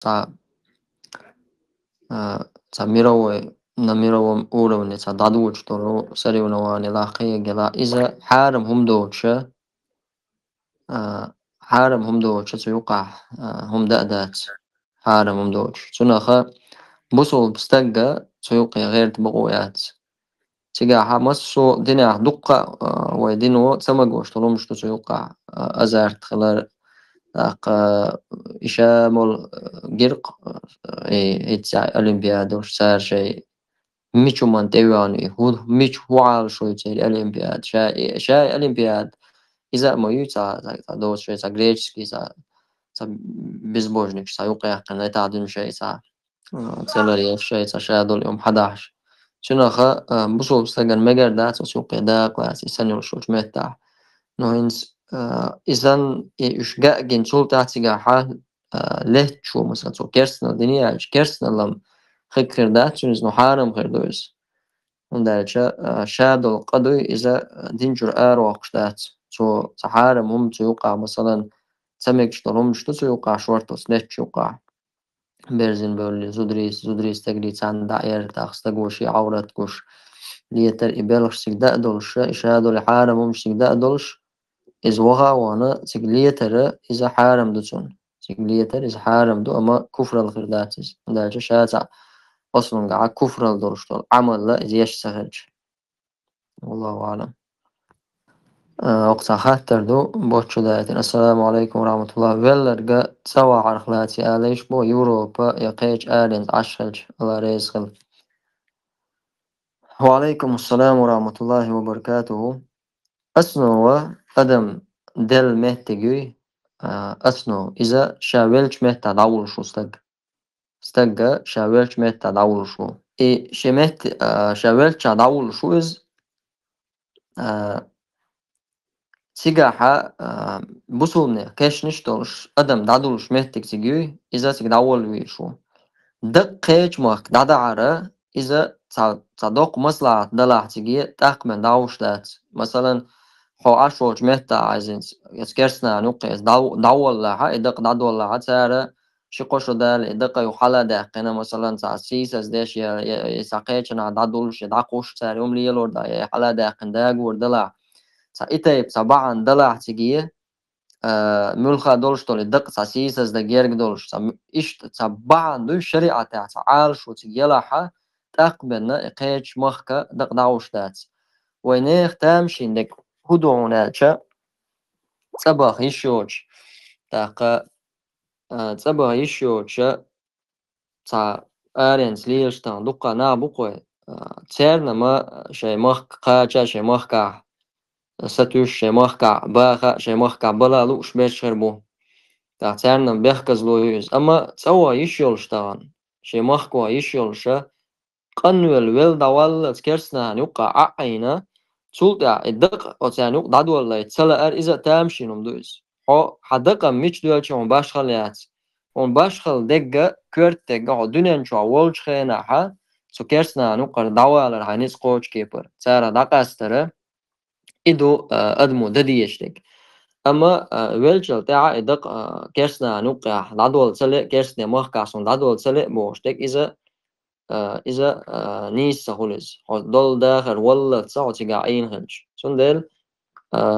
ca ca mirowe na mirowe urovne ca dadučtoro sarivnovane lahkegela إذا حارم هم دوتشا حارم هم دوتشا سيوقع هم دأدات حارم هم دوتش سنخا بوصل بستقى سيوقع غير تبقويات تيجا مصو دينا دقة ودينو سمق واشتلومش سيوقع أزارت خلال إشامل جرق إتسع أولمبياد وش صار شيء ميشو من تيواني هو ميش هو على شوي شيء الأولمبياد شاي أولمبياد إذا ما يوتا دوت شيء سجريتشكي بيزبوجنيك سيوقع قناة تعدين شيء تسلري شيء شادول يوم 11 شنو خا بصوب سجن مجر دات وسوق دا كلاس يسنيور شوش متاع نوينز إذن إشجاع جنسول تاعتي حال له شو مثلا سو كيرسنا الدنيا كيرسنا لم خكر دات شنو إنه حارم غير دوز وندالشا شادو القدوي إذا دينجر وقش دات سو حارم هم سيوقع مثلا سمك شتلهم شتو سيوقع شورتوس نت يوقع بيرزن بولي زودريس تجريت عن داير تاخستقوشي عورت كوش ليتر إبالغ سيجداء دولش إشادو لحارم مش سيجداء دولش إذ وغا وانا سيجليتر إذا حارم دوتون سيجليتر إذا حارم دو أما كفر الخرداتز دايش شاتع أصلا قاعد كفر الدولش دول عمل لا إذا يش سهلش والله أعلم وقت خاطر دو بوتشو دايتين السلام عليكم ورحمة الله ولرقا سوا عرخلاتي آليش بو يوروبا يقيج آلين عشرج الله ريزخل وعليكم السلام ورحمة الله وبركاته أسنو أدم دل مهتجوي أسنو إذا شاولش مهتا داول شو استقى شاولش مهتا داول شو شمهت شاولش داول شو إز سيجاحة بوصلنا كاش نشتولش أدم دادولش مهتك سيجوي إذا سيج داول ويشو دقيش ماك دادعرة إذا تصدق مصلحة دلع تيجي تأقمن داوش دات مثلا هو عشوش مهتا عايزين يسكرسنا نوقيس داول لها إدق دادول لها تسارة شقوشو دال إدق يحلا داقنا مثلا تاسيس أزداش يساقيتنا دادولش داقوش تسارة يوم ليلور دا يحلا داقن داقور دلع إتايب طبعا دلع تيجي ملخا دولش تولي دق ساسيس أزدا جيرك دولش إيش طبعا دو الشريعة تاع عالش وتجيلها تقبلنا إقيتش مخكا دق داوش دات وينيخ تامشي إنك هدووناتشا صباح يشوش تاقا صباح يشوش تا أرينس ليشتان دقا نابقوي تسيرنا ما شي مخك قاچا شي مخكا ستوش شي مخكا باخا شي مخكا بلا لوش بيش خربو تا تسيرنا بيخكز لو يوز أما تسوا يشولشتان شي مخكوا يشولشا قنول ويل دوال تكرسنا نوقع عقينا سلطة الدق وتانوق دادو الله يتسلى إذا تامشي نمدوز هو حدقا ميش دوالش هون باشخليات هون باشخل دقة كرت دقة دونين شو والش خينا ها سو كرسنا نوقع دوالا الحانيس قوش كيبر سارة دقاسترة إدو أدمو دديش دق أما ويلشل تاع إدق كرسنا نوقع دادو تسلى كرسنا مخكا سون دادو تسلى بوش دق إذا نيس خلص دول داخل ولا تصعد تجاعين خنش سندل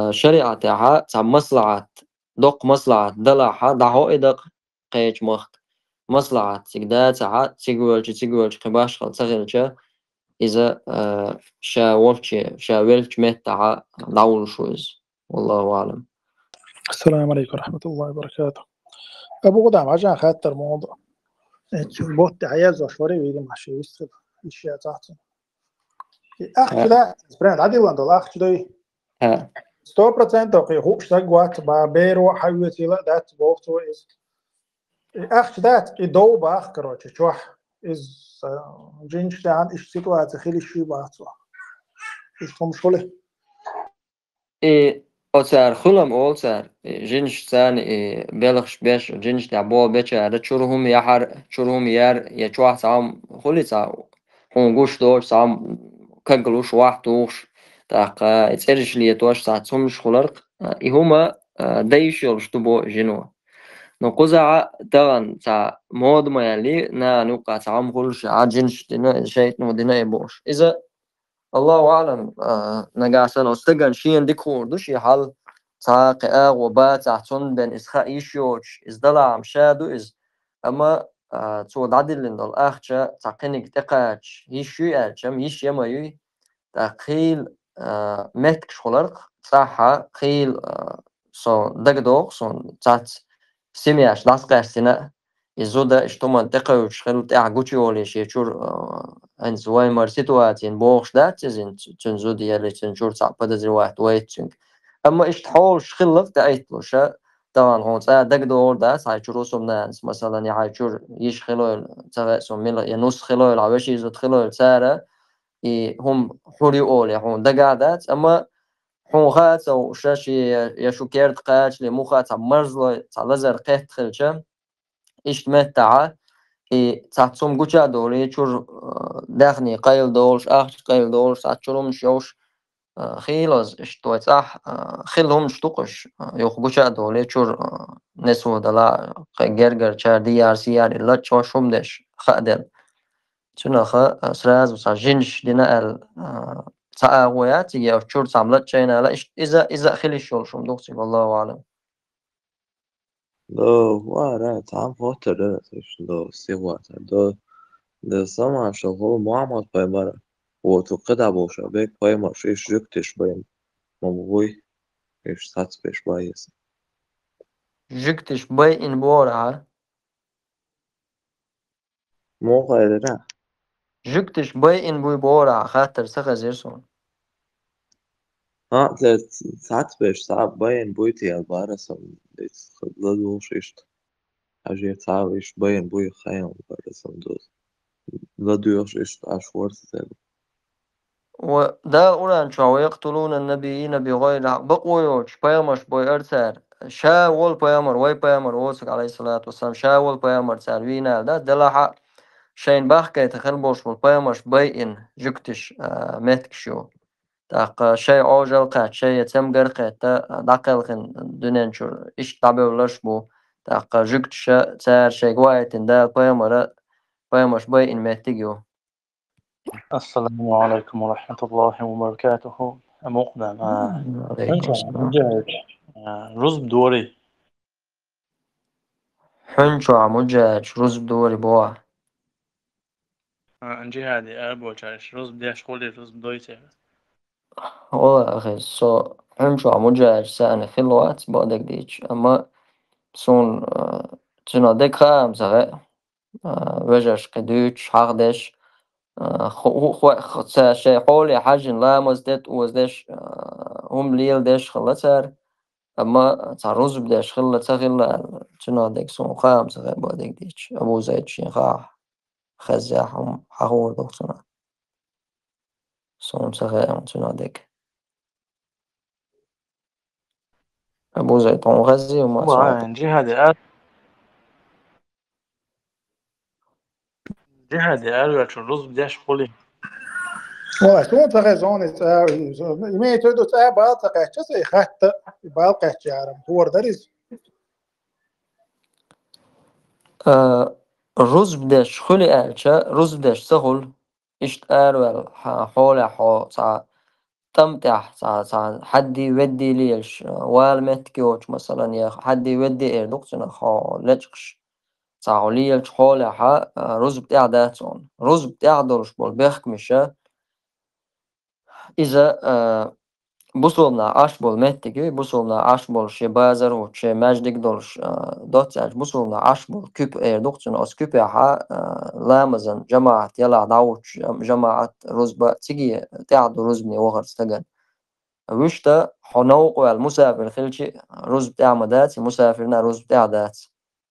شريعة تاعها تاع مصلحة دق مصلحة دلعها دعو إدق قيج مخ مصلحة تقدا تاعها تقولش خباش خل تغلش إذا شاولش مت تاعها داول شوز والله أعلم. السلام عليكم ورحمة الله وبركاته. أبو قدام عشان خاطر موضوع بوت عياز وشوري ويدي ماشي يستخدم الشيء تحته أخ كده سبرنت عادي وانت الأخ كده 100% أوكي هو اشتغلت بابيرو حيوتي لا ده بوقته إز أخ ده يدو بأخ كروتش شو إز جينش ده عن إيش سيتوات خيل شيء بعثوا إيش مشكلة أوتار خلهم أوتار جنش ثاني بلغش بيش جنش تعبوا بيش هذا شرهم يحر شرهم يار يشوح سام خلي سام هونغوش دوش سام كجلوش واحد دوش تاق تسرش لي توش ساعتهم مش خلرق إهما دايش يلش تبو جنوا نقزع تغن تا مود ما يلي نا نوقع تعم كلش عجنش دنا شيء مدنا يبوش إذا الله أعلم نجاسن استجن شيء ديكور دوشي حال تا قاء وبات تحتون بين إسخاء يشيوش إز دلع مشادو إز أما تو عدل إن الأخشة تقنك تقاش يشي أجم يشي ما يي تقيل متك شغلق صح قيل صو دقدوق صو تات سمياش داس قاستنا يزودا اشتومان تقوش خلو تعجوتي ولا شيء شور ان زواي مر سيتواتين بوخش دات زين تنزود يلي تنشور تعبد زي واحد ويتشنج اما اشتحول شخلق تعيتلوشا طبعا هون ساعة دقدور داس هاي شروسهم ناس مثلا يا شور يش خلول تغسم ملا ينص خلول عبش يزود خلول سارة هم حوري أولي هون دقعدات أما هون خات أو شاشي يشو كيرت قاتش لمخات مرزلة تعلزر قيت خلشة إيش متعة تحتهم جوجا دولي شور داخني قيل دولش أخش قيل دولش تحتشلهم شوش خيلز اشتوي صح خيلهم شتوقش يوخ جوجا دولي شور نسو دلا جرجر شار دي آر سي آر إلا شوش همدش خادل شنو سراز وسجنش دينا ال تعاويات يا شور تعملت شينا لا إذا خلي الشغل شو مدوقتي والله أعلم Då var det han pratade det då سوات då det samma så هو معمد بايمرة وتقدع بوشا بيك بايمر شيش جكتش بايم ممغوي إيش ساتس بيش بايس جكتش باي إن بورع مو غير جكتش باي إن بوي بورع خاطر سخزيرسون ها تلات ساتس بيش صعب باين بويتي البارسة خدلو شيشت حاجة صعب إيش باين بوي خيام بارسة دوز لا دوش إيش عشورت ودا أوران شو يقتلون النبيين بغير حق بقويوش بايمش باي أرسال شاول بايمر واي بايمر ووسك عليه الصلاة والسلام شاول بايمر سالوينا دا دلحق شين باخكي تخلبوش بالبايمش باي إن جكتش متكشو تاق شيء عوجل قات شيء يتم قرقات دقل خن دنين شو إيش تعبي ولش بو تاق جكتش تار شيء قوايت دا بايمش باي إن متكيو السلام عليكم ورحمة الله وبركاته مقدم عليكم انت السلام مجهد رز بدوري حنشو عمجاج رز بدوري بوا انجي هادي ابو جاش رز بدي اشغلي رز بدويتي والله أخي حنشو عمجاج سأنا في الوقت بعدك ديش أما سون تنا ديك خامسة غي وجاش قدوش حقدش شي حولي حاجن لا مزدت وزدش هم ليل دش خلصر أما تعرض بدش خلص خلا تنا ديك سون خامسة غي بعدك ديش أبو زيد شين خاح خزاحهم حقول دكتور سون سغي تنا ديك أبو زيد غزي وما سمعت انجي هادي الرز بدي اشغلي Ouais, soon t'as raison, mais tu dois faire pas ta cache, c'est خط pas cache عارم هو داريس الرز بدش خلي ألشا رز بدش سهل إشت أروال حول صع تمتع صع حدي يودي ليش والمت كيوش مثلا يا حدي يودي إير دكتور لجش صع ليش حول رز بتاع داتون رز بتاع دورش بول بيخك مشا إذا بوصلنا عاش بول متكي بوصلنا عاش بول شي بازر وشي ماجدك دولش دوتش بوصلنا عاش بول كوب اير دوكتنا اس كوب لامزن جماعة يلا دعوش جماعة رزبة تيجي تعدو رزبني وغر استجن وشتا حنوق والمسافر خلشي رز بتاع مدات مسافرنا رز بتاع دات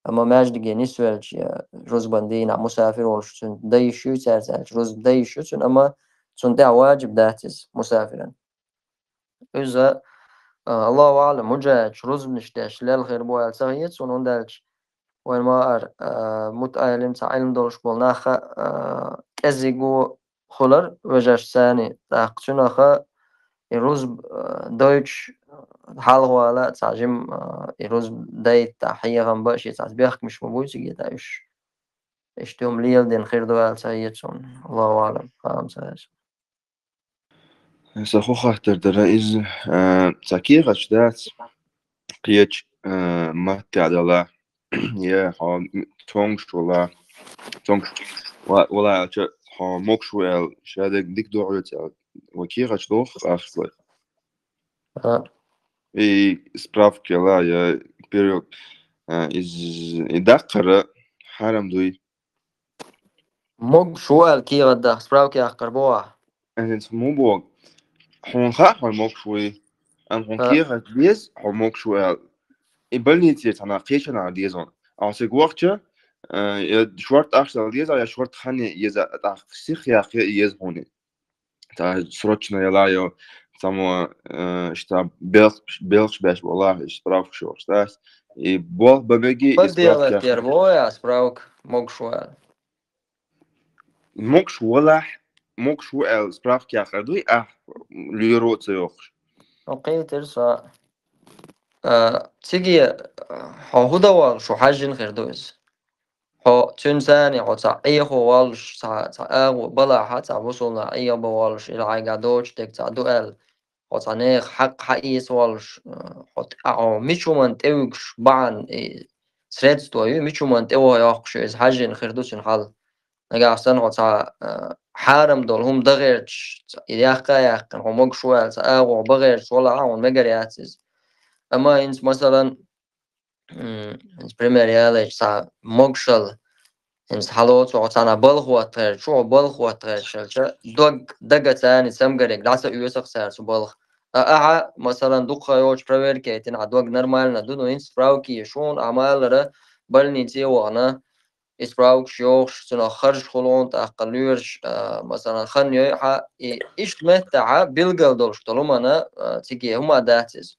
اما ماجدك نسوالش رزبان دينا مسافر ولش دايشو تاتش رز دايشو اما تنتع واجب داتز مسافرا إذا الله أعلم مجاج رز بنشتاش لا الخير بوال سغيت ونوندالش وين ما متألم تعلم دولش بولناخا كزيجو خلر وجاش ثاني تاقتناخا رز دويتش حال هو لا تعجم يروز دايت تحية غم باشي تعبيخ مش مبوسي جدا إيش توم ليل دين خير دوال سايتون الله أعلم خامسة. سخو خاطر درائز تاكيغ أشدات قيج ما تعدلا يا تونش تونش ولا موكش ويل شادك ديك دعوت وكيغ أشدوخ أخفل سبرافك لا يا بيريو يدقر حرم دوي موج شوال كي غدا سبراوك يا قربوها انت مو بوغ هون خا هون موك شوي هون كيغ ديز هون موك شوي يبلني تيت انا قيشنا ديزون او سيغوختش يا شورت اخشل ديز يا شورت خاني يزا تاع سيخ يا يز هوني تاع سروتشنا يلا يو سامو شتا بيلش باش والله سبراوك شو شتاس يبوغ بمجي بدي تيربويا سبراوك موج شوال موك شوالح موك شوال سبراوك يا خدوي ليرو تيوخش اوكي ترسا تيجي هو دوال شو حاجين خير دوز هو تنساني هو تا اي هو والش تا اغو بلا حتى وصلنا اي بوالش الى عايقا دوش تك تا دوال هو تا نيخ حق حقيس والش هو او ميشو من تيوكش بان سريدستو يو ميشو من تيوه يوخش از حاجين خير دوسين حال نجا أحسن هو تا حارم دول هم دغيرش ياقا ياقا هو موج شوال تا اغو بغيرش ولا عون مجرياتيز اما انت مثلا انت بريمير يالج تا موجشل انت حلوت وعطانا بلغ وطير شو بلغ وطير شلشة دقة تاني سمجرك دعسة يوسق سار سو بلغ أعا مثلا دقة يوش بريمير كيتين عدوق نرمال ندونو انت براوكي يشون أعمال را بلني تي وانا اسبراوك شيوخ سنة خرج خلون تأقليرش مثلا خنيو إيش متى بيلقى دولش طالما تيجي هما داتس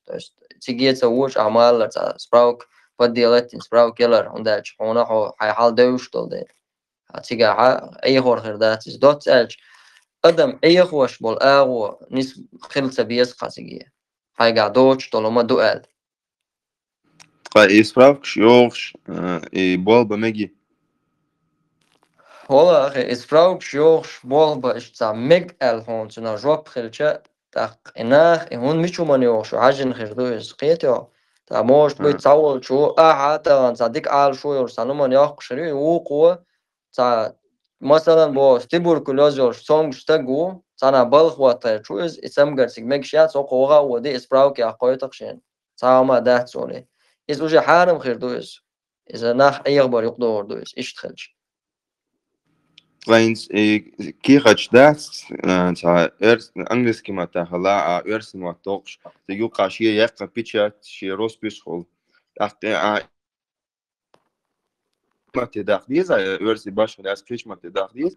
تيجي تسويش أعمال تا سبراوك بديلت سبراوك يلر عندك هنا هو حال دوش دول تيجي أي هور غير داتس دوت ألج أدم أي خوش بول أغو نس خلص بيس قاسية هاي قاعدوش طالما دوال سبراوك شيوخش بول بمجي والله أخي إسراوك شيوخ بولبا إشتا ميج ألفون تنا جواب خلشة تاق إناخ هون ميشو من يوخ شو عجن خيردو إسقيتيو تا موش بي تصول شو حتى تصدق على شو يرسلو من يوخ شري وقوة تا مثلا بو ستيبور كلوزور سونج شتاقو تانا بلخ وطير شو إز إسمجر سيجمك شيات سوق وغا ودي إسبراوك يا قوي تقشين تا ما دهت سولي إز وجه حارم خيردو إذا ناخ أي أخبار يقدر دو إيش تخلش Kleins kiechach das ta angliski ma ta hala ers ma toks te yu qashi yak pichat shi rospis khol aq ma te dakhdiz ers bash das pich ma te dakhdiz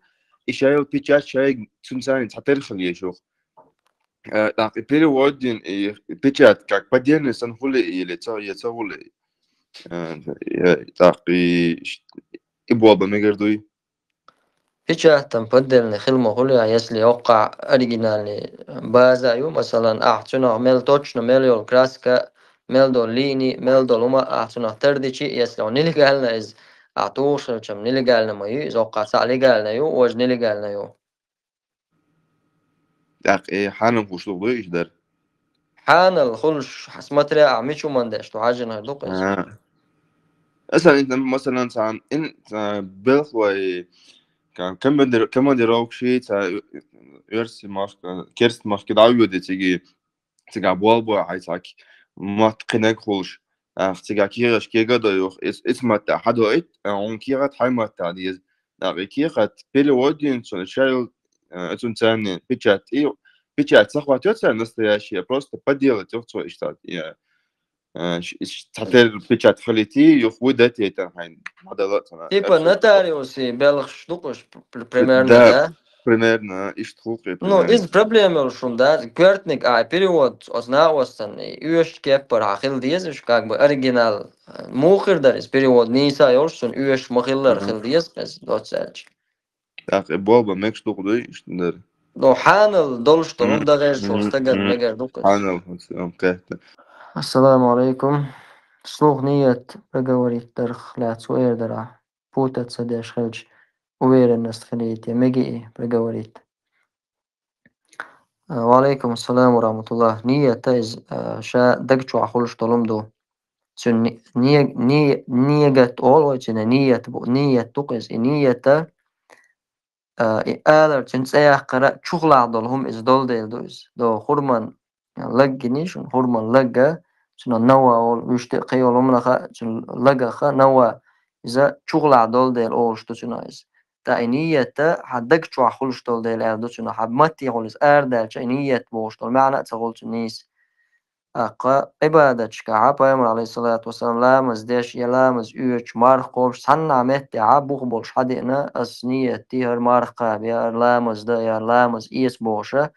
ishayl pichat shay tsumsan tater khli yesho aq переводин pichat как поддельный сан хули или то яца хули так и боба мегердуй فيتشا تنفضل خدمة هولي يسلي يوقع أوريجينال بازايو مثلا أحسنا ميل توتش ميل يول كلاسيكا ميل دول ليني ميل دول هما أحسنا ترديشي يسلي ونيلي قالنا إز أعطوش كم نيلي قالنا مايو إز وقع سالي قالنا يو وج نيلي قالنا يو tak حانم خوشلو ايش در حان الخلش حسمتري أعميشو مندش تو حاجة نهدوق إز مثلا انت مثلا انت بلخوي كم بدي روك شيء يرسي مارك كيرست مارك دعوة تيجي بوالبو عايزك ما تقنق خوش تيجي كيرش كيجا دوخ اسمه حدو ايت اون كيرات حيمات تعديز داقي كيرات بيلي ودين سون شايل اتون تاني بيتشات ايو بيتشات صخوة تيوتسا настоящая просто поделать их свой штат تعتبر بيتشات خليتي يخوضت يتنحين مدلات أنا تيبا نتاريوسي بلخش دوقش بريميرنا да да примерно иштхуқи Ну, примерно из проблемы шум, да, квертник, перевод ознавостан, üöst kepper хил диез, как бы оригинал, мухирдар из перевод ниса йоршун, üöst махиллар хил диез, без доцельч. так баба мек штуқдой иштндер Ну, ханал долш толум да гэр шул, стагар мегер дукас. حانل اوكي Assalomu alaykum. Slug niyet pregovorit درخ суэрдера путаться дешхельч уверенность хлите меги преговорит. وعليكم السلام ورحمة الله. نية تيز شا دقشو أخلش طلمدو. شن نية أول وجهنا نية تقص نية آلر شن سياح قرأ شغل عضلهم إز دول دوز دو خرمان لقني شن خرمان لقى شنو نوع أول يشتقي ولهم لخا شن لقى خا نوع إذا شغل عضل ديل أول شتو شنو إز نية حدك شو أخلش دول ديل أردو شنو حب متي خلص أردل شن نية بوش دول معنى تقول نيس أقا عبادة شكا پیامبر عليه الصلاة والسلام لامز ديش يلامز يوش مارخ قوش سنة عمت عبوخ بولش حدينا أسنية تيهر مارخ قاب يا لامز دا يا لامز إيس بوشة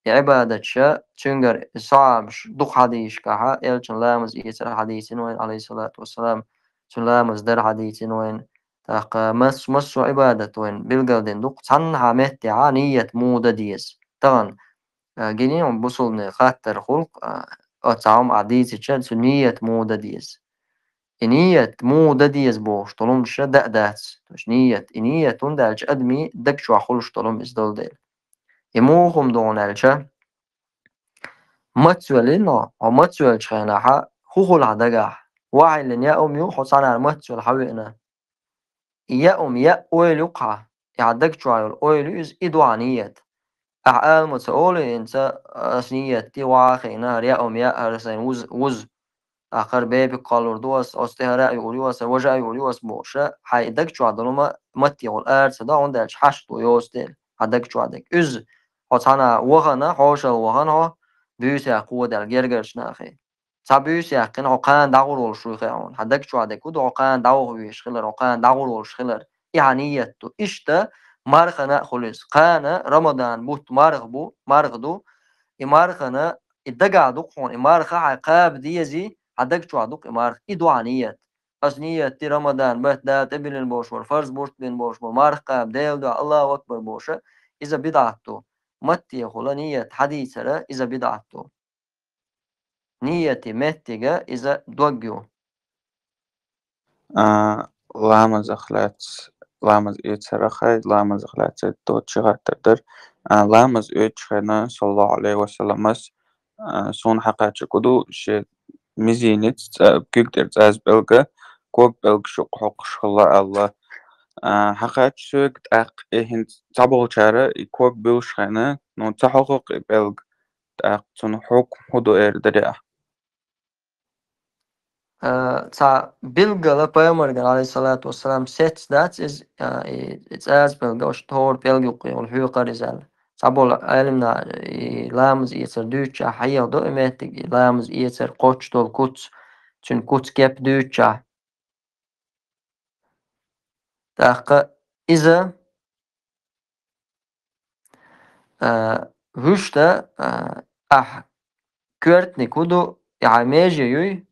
عبادة شا تنجر صعبش دوخ حديش كها إلشن لامز إيس الحديثين وين عليه الصلاة والسلام تن لامز در حديثين وين تاقا مسو عبادة وين بالقلدين دوخ سنة عمت نية مودة ديس طبعا جينيهم بوصلنا خاطر خلق أتعام عديس تشاد نية مودة ديس نية مودة ديس بوش طلوم شدة داتس توش نية تندالش أدمي دكشو أخلش طلوم إسدول ديل يموهم دون الشا متسولين أو متسول شخيناها خوخل عدقاح وعي لن يأم يو حصانا المتسول حوئنا يأم يأويل يقع يعدكشو عيول أويل يز إدوع نية أعال متسولي إنسا أسنية تي واخينا يأم يأرسين وز آخر بيبي قالور دوس أستهراء يقوليوس وجاء يقوليوس بوشة حيدك شو عدلما متي والأرض صدا عندك حشت ويوستيل عدك شو عدك إز حتنا وغنا حوش وغنا بيوسي قوة الجرجرش ناخي تبيوسي قن عقان دعور والشو خيرون عدك شو عدك ود عقان دعور ويشخلر عقان دعور والشخلر يعني تو إشتا مرخنا خلص قان رمضان بوت مرغ دو إمارخنا الدجا دقون إمارخ عقاب ديزي عدك شو عدوك إمارخ إدوانية أصنية تي رمضان بهت دا تبين البوش والفرز بوش بين بوش ومارخ قاب ديل دا الله أكبر بوشة إذا بدعته متي خلا نية حديثة إذا بدعته نية متجة إذا دوجو لامز أخلات لامز إيت سرخي لامز أخلات دوت شغات تقدر لامز إيت شخنا صلى الله عليه وسلم سون حقات شكودو شي مزينت بكيكتر تاز بلغة كوب بلغ شق حق شخلا الله حقات شكت أق إهن تابو شارة كوب بلش خنا نو تحقق بلغ أق تون حق هدو إردريا تا بلغة لبيامرغن عليه الصلاة والسلام sets that is it's as بلغة وش تور بلغة والحيوقة رزال تابول علمنا لامز يتر دوتشا حيا دو إماتك لامز يتر قوش دول كوتس تون كوتس كيب دوتشا تاقا إذا هشتا أح كورتني كودو يعميجي يوي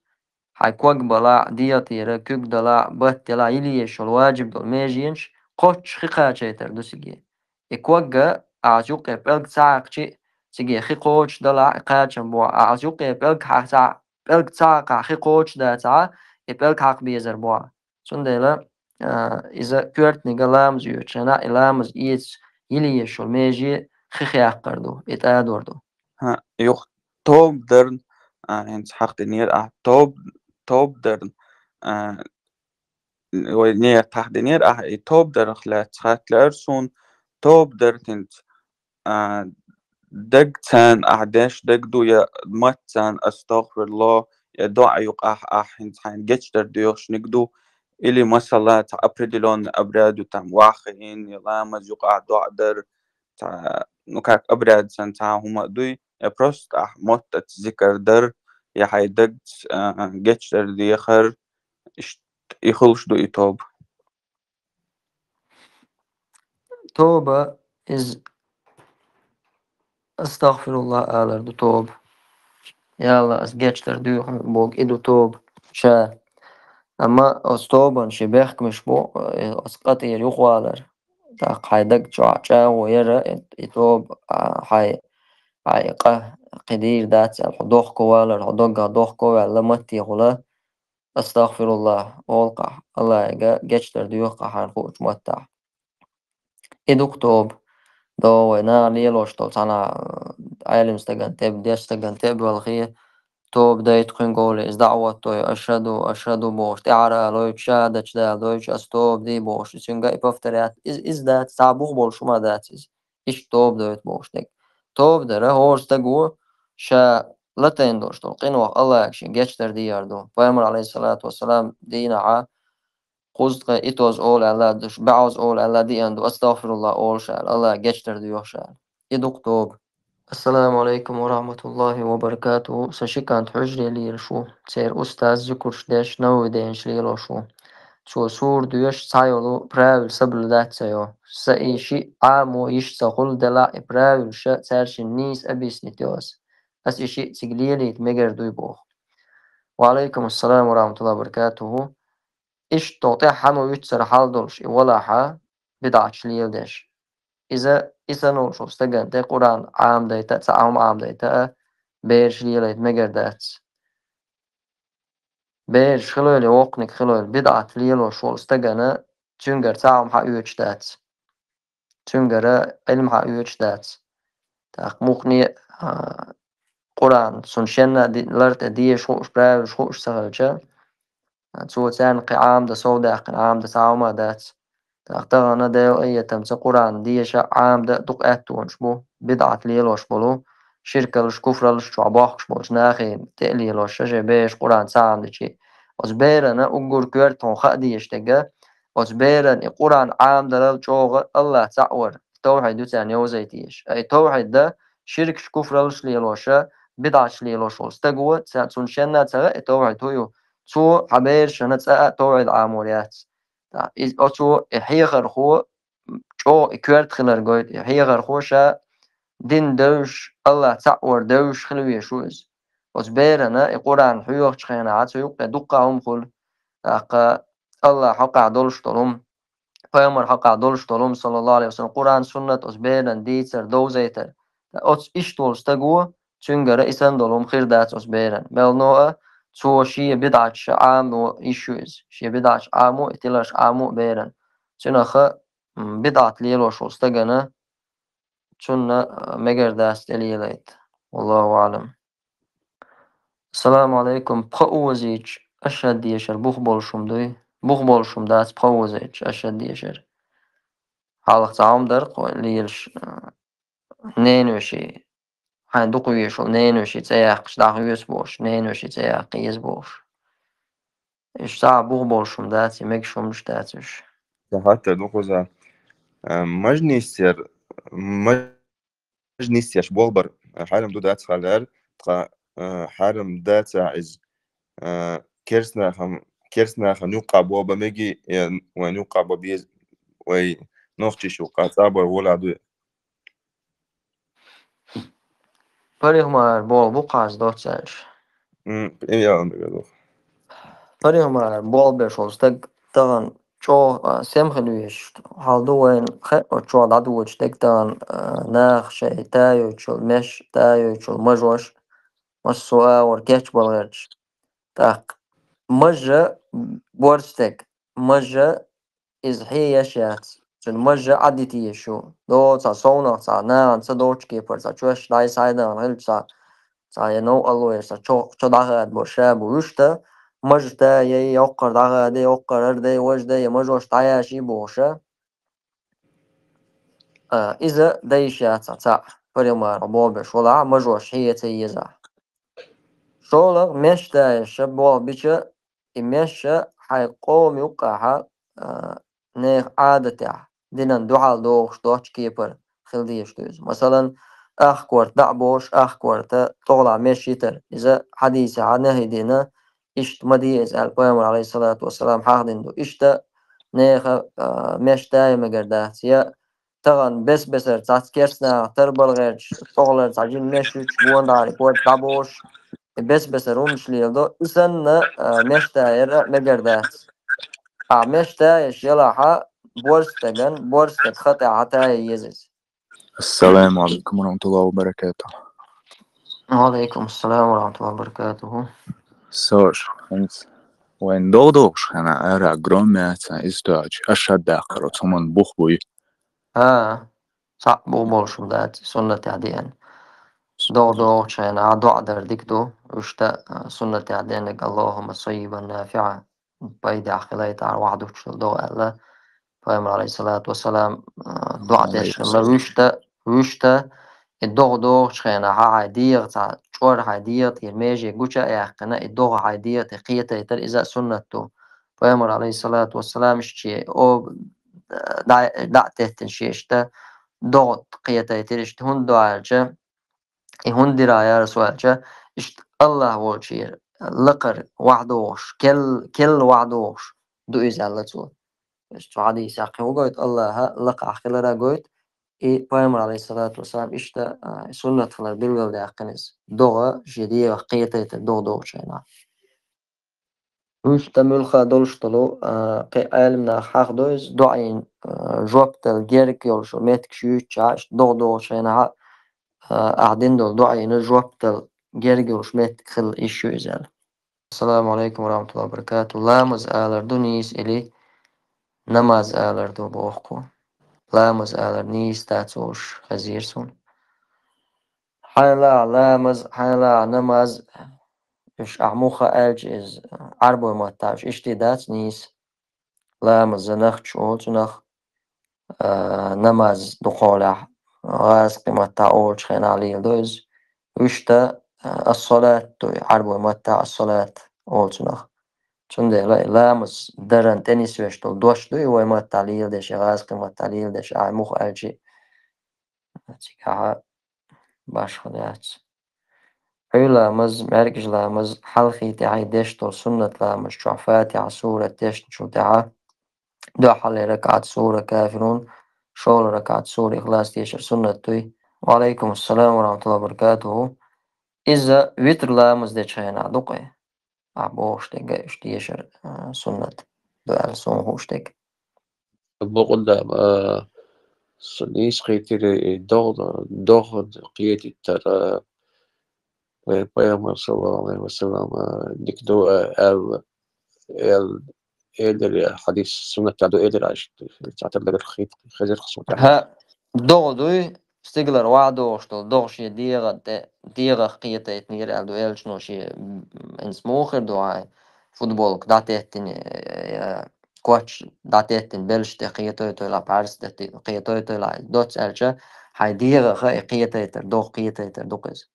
حيكوك بلا دياتيرا كوك دلا بطلا إليش الواجب دول ميجينش قوش خيقا چيتر دو سيجي إكوكا أعجوك بلغ ساق چي سيجي خي قوش دلا قاچن بوا أعجوك بلغ حق ساق بلغ ساق خي قوش دا ساق بلغ حق بيزر بوا سندلا إذا كورتني قلامز يوچنا إلامز إيس إليش الميجي خيخياق قردو إتادوردو يخ توب درن هنس حق دنير توب درن ونير تحت دنير توب در خلات خاتلر سون توب در هنت دق تان أحداش دق دو يا مات تان أستغفر الله يا دعاء يقع هنت حين جتش در ديوش نقدو إلي مسلا أبردلون أبراد وتام واخين يلامز يقع دعاء در نكاك أبراد سنتا هما دوي بروست موت ذكر در يا حيدق جتش در ديخر يخلش دو يتوب توبة is أستغفر الله أعلى دو توب يلا أسجدش دو بوك إدو توب شا أما أستوبن شبيخك مش بو أسقط يريخو على تاق حيدق جا ويرا يتوب حي عائقة قدير دات الحدوخ كوالا الحدوغ هدوخ كوالا متي غلا أستغفر الله أولقع الله جشتر ديوقع حرفوش متع إدوكتوب دو نا ليلوش تو تانا عالم استغن تب ديش استغن تب والخي توب دايت قنقولي إز دعوة تو أشهدو بوش تعرى لويك شادش دا لويك أستوب دي بوش سنغا إبافتريات إز دات تعبوغ بولش ما داتيز إش توب دايت بوش دك توب داره هورس تقو شا لتين دوش تو قنوة الله يكشن جيشتر دياردو فامر عليه الصلاة والسلام دينا قصد إتوز أول على دش بعوز أول على دي أندو أستغفر الله أول شال الله جيشتر ديوش شال يدوك توب السلام عليكم ورحمة الله وبركاته سشكانت حجري لي شو سير أستاذ ذكر داش نو دين شليلو شو سور ديوش سايولو براول سبل دات سيو سأي شي عامو يش سخول دلا براول شا سارش النيس أبيس نتيوس أس إشي تقليلي تمجر دويبوخ وعليكم السلام ورحمة الله وبركاته إيش توطيح حمو يتسر حال دولش ولا حا بدعة شليل داش إذا نوشو استجن تي قرآن عام ديتا تعاهم عام ديتا بير شليل مجر دات بير شلول وقنك خلول بدعة شليل وشول استجن تنجر تعاهم حق يوش دات تنجر علم حق يوش دات تاق مقني قرآن سنشنا لرت دي شوش براو شوش سهلجا تسو تان قعام دا صودا قعام دا تعاوما دات تاقتغنا دايو أي تمسا قرآن دي شا عام دا دق أتونش بو بدعة ليلوش بولو شركة لش كفر لش شعباخش بولش ناخي تقلي لش شجي بيش قرآن ساعم دي شي وزبيرنا أقول كورتون خأدي يشتغا وزبيرنا قرآن عام دا للشوغ الله تعور توحيد دو تاني وزيتيش أي توحيد دا شرك كفر لش ليلوشا بدعة ليلوش استقوى تسون شنا تغا توحيد هيو تو حبير شنت توعد عاموريات إذ أتو حيغر خو جو كورت خلر قويت حيغر خوشا دين دوش الله تعور دوش خلوي شوز وزبيرنا القرآن حيوغ تخينا عاتو يقع دقهم خل الله حقع دولش طلوم فيمر حقع دولش طلوم صلى الله عليه وسلم قرآن سنة وزبيرنا ديتر دوزيتر أتس إشتول استقوى تنجر إسان دولهم خير دات وزبيرنا بل سو شيء بدعة عامو issues شيء بدعة عامو اتلاش عامو بيرن شنخ بدعة ليلو شو استجنا شنا مجر داست ليليت والله أعلم السلام عليكم بخوزيج أشهد ديشر بخبولشم دوي بخبولشم داست بخوزيج أشهد ديشر حالق تعام درق ليلش نينوشي حين دقويشو نينوشي تياقش داخل بوش نينوشي تياق يزبوش إشتاع بغبولشم داتي ميكشومش داتش حتى نقطة مجنيسير مجنيسيش بولبر حالم دو دات خالر حالم دات عز كيرسنا خم نوقع بوبا ميجي ونوقع ببيز وي نوختي شو قاطابر ولا دو فريهما بول بقاس دوتساش إيه فريهما بول بيشوز تغن شو سمخلويش حالدوين خير شو دادوش تغن ناخ شيء تايو شو مش تايو شو مجوش مش سوا وركيش بالغيرش تاق مجة بورستك مجة إز هي يشيات شن مجة عديتي شو دو تا صونا تا نان تا دوش كيبر تا جوش لاي سايدان هل تا ينو ألوير تا شو داغاد بوشا بوشتا مجتا يي يوقر داغادي يوقر اردي وجدا يمجوش تاياشي بوشا إذا دايشيات تا فريما ربوبش ولا مجوش هي تيزا شولغ مشتا شبوه بيشا إمشا حيقوم يوقعها نيخ عادتها دينان دوحال دوغش دوغش كيبر خلديش دوز مثلا أخكورت دعبوش أخكورت طغلع مشيتر إذا حديث عنه دينا إشت مديز البيامر عليه الصلاة والسلام حاقدين دو إشتا نيخ مشتا يمقردات يا تغن بس بسر تاسكيرسنا تربل غيرش طغلر تعجين مشيش بوان داري كورت دعبوش بس رومش ليلدو إسن مشتا مقردات مشتا يشيلها بورستغن بورستغ خطأ حتى يزز السلام عليكم ورحمة الله وبركاته. وعليكم السلام ورحمة الله وبركاته. Sor, when dodos ära grommätsa istööt, ashaddaaqar otsoman buhbui. صعب bolshum dat sunnati adien. دو شان عدو ديك دو وشتا سنة عدينك اللهم صيبا نافعا بيدي عقليت على وعدو دو ألا فأمر عليه الصلاة والسلام دو عديش الله وشتا الدو شان عادية شور عادية يميجي جوشا يحقنا الدو عادية قية يتر إذا سنته فأمر عليه الصلاة والسلام شيء أو دعته شيشتا دو قية يتر هون دو عالجة هون دراية رسوالجة الله وشير لقر وعدوش كل وعدوش دو إزالته عادي ساقي وقلت الله لقى خلرا قلت بيامر عليه الصلاة والسلام سنة فلر بالول داقنز دوغا جدية قيتة دو شينا وش تملخا دولشتلو قي علمنا حق دوز دعين جوبت الجيرك يولشو ميتك شيوش دو شينا قاعدين دول دعين جوبت الجيرك يولشو ميتك خل إيشو إزال. السلام عليكم ورحمة الله وبركاته. لامز آلر دونيس إلي نماز آلر دو بوخكو لامز آلر نيس تاتوش خزيرسون حالا لامز حالا نماز إش أعموخا ألج إز عربو ماتاش إشتي دات نيس لامز زنخ شوت نخ نماز دقولح غاز قيمتا أولش خين علي دوز وشتا الصلاة عربو ماتا الصلاة أولش نخ چونده لامز درن تنیس وشتل دوش دوی وای ما تعلیل دش غاز قیمت تعلیل دش عموخ الجی تیکها باش خدایت لامز مرکز لامز حلقي تعي دشتل سنة لامز شعفات عصورة دشت شو تعا دو حل ركعت سورة كافرون شول ركعت سورة إخلاص تيشر سنة توي. وعليكم السلام ورحمة الله وبركاته. إذا وتر لامز دش هنا دقي عبوشتك اشتيشر سنة دو هوشتك بقول ده صليش قيتر دغ قيتي ترى ويبقى صلى الله عليه وسلم ديك دو ال إيدر حديث سنة تعدو إيدر عشت تعتبر الخيط خزر خصو ها دوغدوي ستيغلر وعدو شتو دوغشي ديغا قيتا يتنير الدو إلشنو شي إنس موخر دو فوتبول داتيتن كواتش داتيتن بلش قيتا يتولا بارس قيتا يتولا دوتس ألشا هاي ديغا قيتا يتر دوغ قيتا يتر دوغز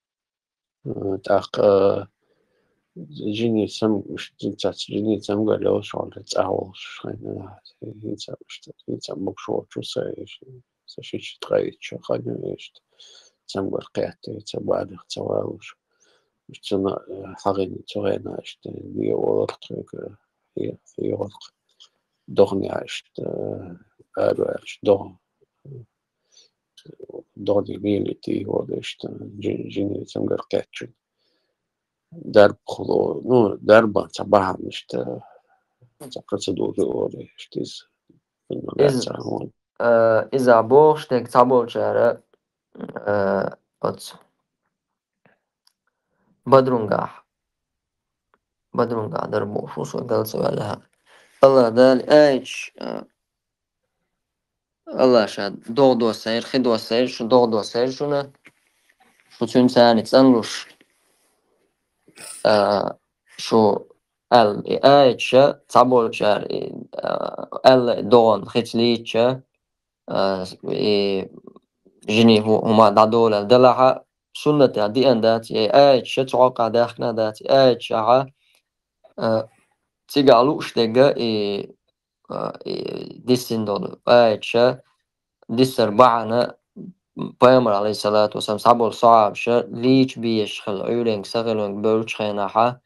تاق جيني سم مش جيني سم قال له شو على تعاو شخينا هيتا مبشور شو شي تغير شو خلنا إيش سم قال قيت بعد اختواوش مش تنا حقين تغينا إيش دي ورق هي ورق دغني عشت قالوا عشت دغني ميلتي ودشت جيني سم قال قيت درب خلو نو درب صباح مش تقصدوا ذوري اشتيز إذا بوشتك تعبول شارع بدرونغا دربو شو قال سؤالها الله دال ايش الله شاد دو سير خدو سير شو دو سير شونا شو تنساني تسألوش شو ال ايش تعبول شار ال دون خيتليتش جني هما دادول الدلعة سنة دي أندات ايش توقع داخلنا دات ايش تيجالوش دقة ديسين دول ايش ديسر بعنا بيامر عليه الصلاة والسلام صعبوا صعب ليش بيش خل عيولين سغلون بولش خيناحا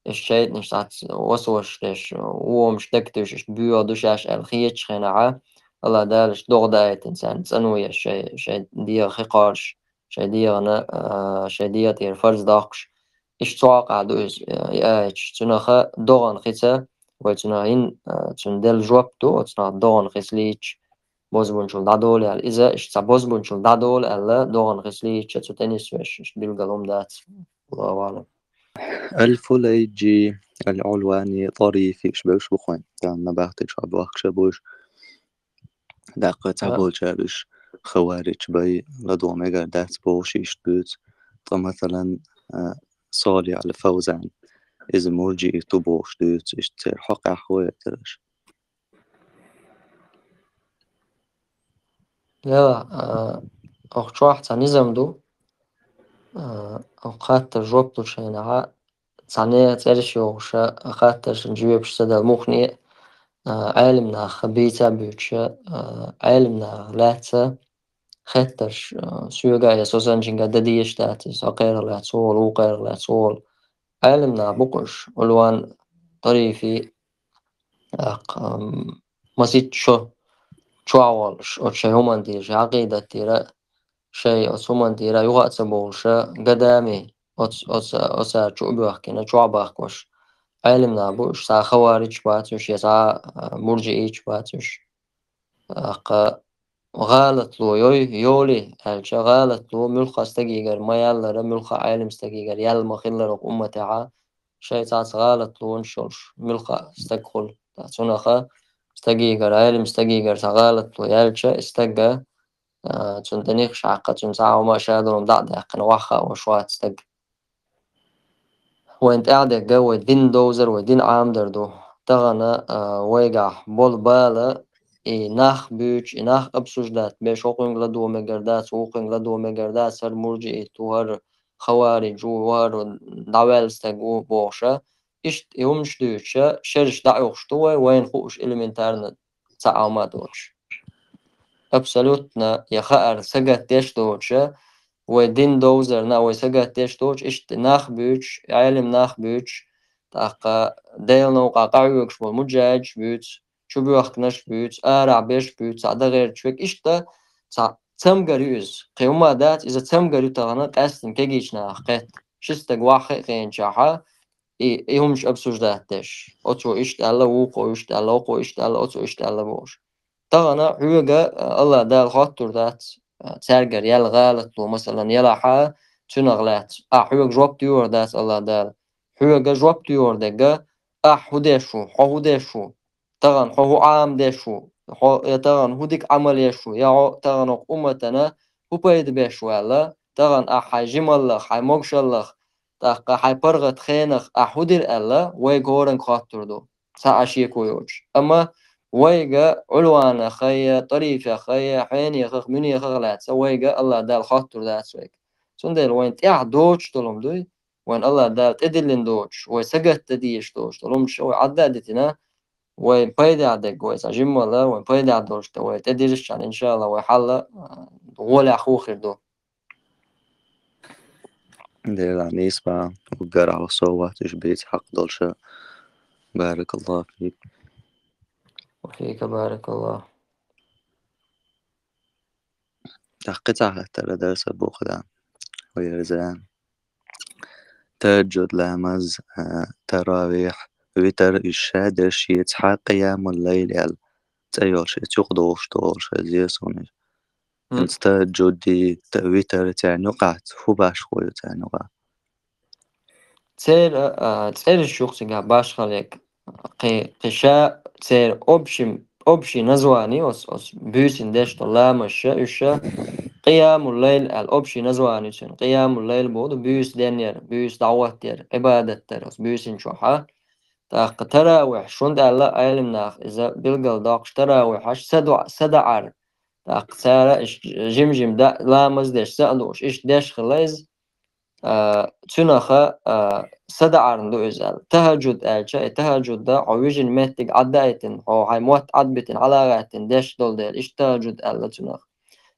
الشيء نشتات وسوش ليش ومش دكتوش بيودوش عش الخيتش خيناحا الله دالش دوغ دايت إنسان تسنوية شيء ديا خيقارش شيء ديا شيء ديا تير فرز داقش إيش توقع دوز إيش تناخا دوغان خيسا وتناهين تندل جوابتو وتناه دوغان خيسليش bozbunçul dadol yani iza işte bozbunçul dadol alla doğan gısli çatsu tenis veş bilgalom dat Allahu alem. الفوليجي العلواني طريف يشبهش بخوين يعني ما بحتش عبوخ شبوش دقة تعبول شابش خوارج بي لدو ميجا دات بوش يشتبوت مثلا صالي على فوزان إذا مرجي تبوش دوت اشتر حق أحوال ترش Ja, auch شواحد نظام دو خاطر جوبتو شينها ثانية تعرش يوغشا خاطر نجيب شتدا مخني علمنا خبيتا بيوتشا علمنا لاتسا خاطر سيوغا يسوسان جنگا دديش تاتي ساقير لاتسول وقير لاتسول علمنا بقش ولوان طريفي مسيت شو عوالش أو شيء همان دير عقيدة ديرا شيء أسمان ديرا يوغا تبولشا قدامي أس شو بيحكينا شو عباكوش علمنا بوش سا خوارج باتوش يسا مرجئيش باتوش غالط لو يولي الشا غالط لو ملخا استقيقر ما يالر ملخا عالم استقيقر يال مخلر أمتها شيء تاس غالط لو نشولش ملخا استقخل تاسونخا استقيقر عالم استقيقر غالط لو يالشا استقى تندنيخ عقا تنسعو ما شادرهم دعدق نوخا وشوات استق وانت قاعدة جو دين دوزر ودين عامدر دو تغنى ويقع بول بالا ناخ بيوش ناخ أبسوش دات بيش وقن لدو مقردات وقن لدو مقردات سر مرجئ توهر خوارج وهر دعوال استقو بوشا اشت يومش دوشا شرش دعوش توه وين خوش إلمنتارنا تعاو ما دوش أبسلوتنا يخأر سقت ديش دوشا ودين دوزر نا وسقت ديش دوش اشت ناخ بيوش علم ناخ بيوش تاقا ديل نوقع قعوكش والمجاج بيوش شو بيوخ نش بيوش آرع بيش بيوش عدا غير شوك اشتا تم قريوز قيوما دات إذا تم قريو تغنى قاستن كيجيش ناقات شستق واحد خين شاحا إيهمش أبسوش داتش أتو إشت ألا وقو إشت ألا وقو إشت ألا أتو إشت ألا بوش تغنى حوغا الله دال خاطر دات ترجر يل غالط لو مثلا يلا حا تنغلات حوغ جواب ديور دات الله دال حوغا جواب ديور دقا هديشو هديشو تغن هو عام ديشو تغن هديك عمل يشو يا تغن أمتنا هو بيد بيشو ألا تغن حي جمال حي موكش الله تاقا حي برغت خينخ هدير ألا ويغورن خاطر دو ساعشي كويوش أما ويجا علوان خيا طريف خيا حين يخخ من يخخ لات ويجا الله دال خاطر دات سويك سندل وين تيع دوش تلوم دوي وين الله دال تدلن دوش وسجت تديش دوش تلوم شو عدادتنا وين بيد عدك وين سجم ولا وين بيد عدوش توي تديش عن إن شاء الله ويحل ولا خوخر دو دير نسبة وقرا على صوت بيت حق دولشة بارك الله فيك وفيك بارك الله قطعة ترى درس بوخدان ويرزان تهجد لامز تراويح وتر الشادش يتحق قيام الليل يال تأيوش يتقضوش طولش زيسوني انت تهجد دي وتر تعنقات هو باش خوي تعنقات تسير الشخص باش خليك قشاء تسير أبشي نزواني أس بيسين ديش طلا مشا قيام الليل الأبشي نزواني سن قيام الليل بود بيس دينير بيس دعوة دير عبادة ترس بيسين شوحة تاق تراوح شوند ألا علم ناخ إذا بلقل داقش تراوحش سدعر تاق سارة جمجم دا لامز ديش سألوش إش ديش خليز تنخا سدعرن دو إزال تهجد ألشا تهجد دا عويجن مهتق عدايتن أو هاي موت عدبتن علاغاتن ديش دول ديل إش تهجد ألا تنخ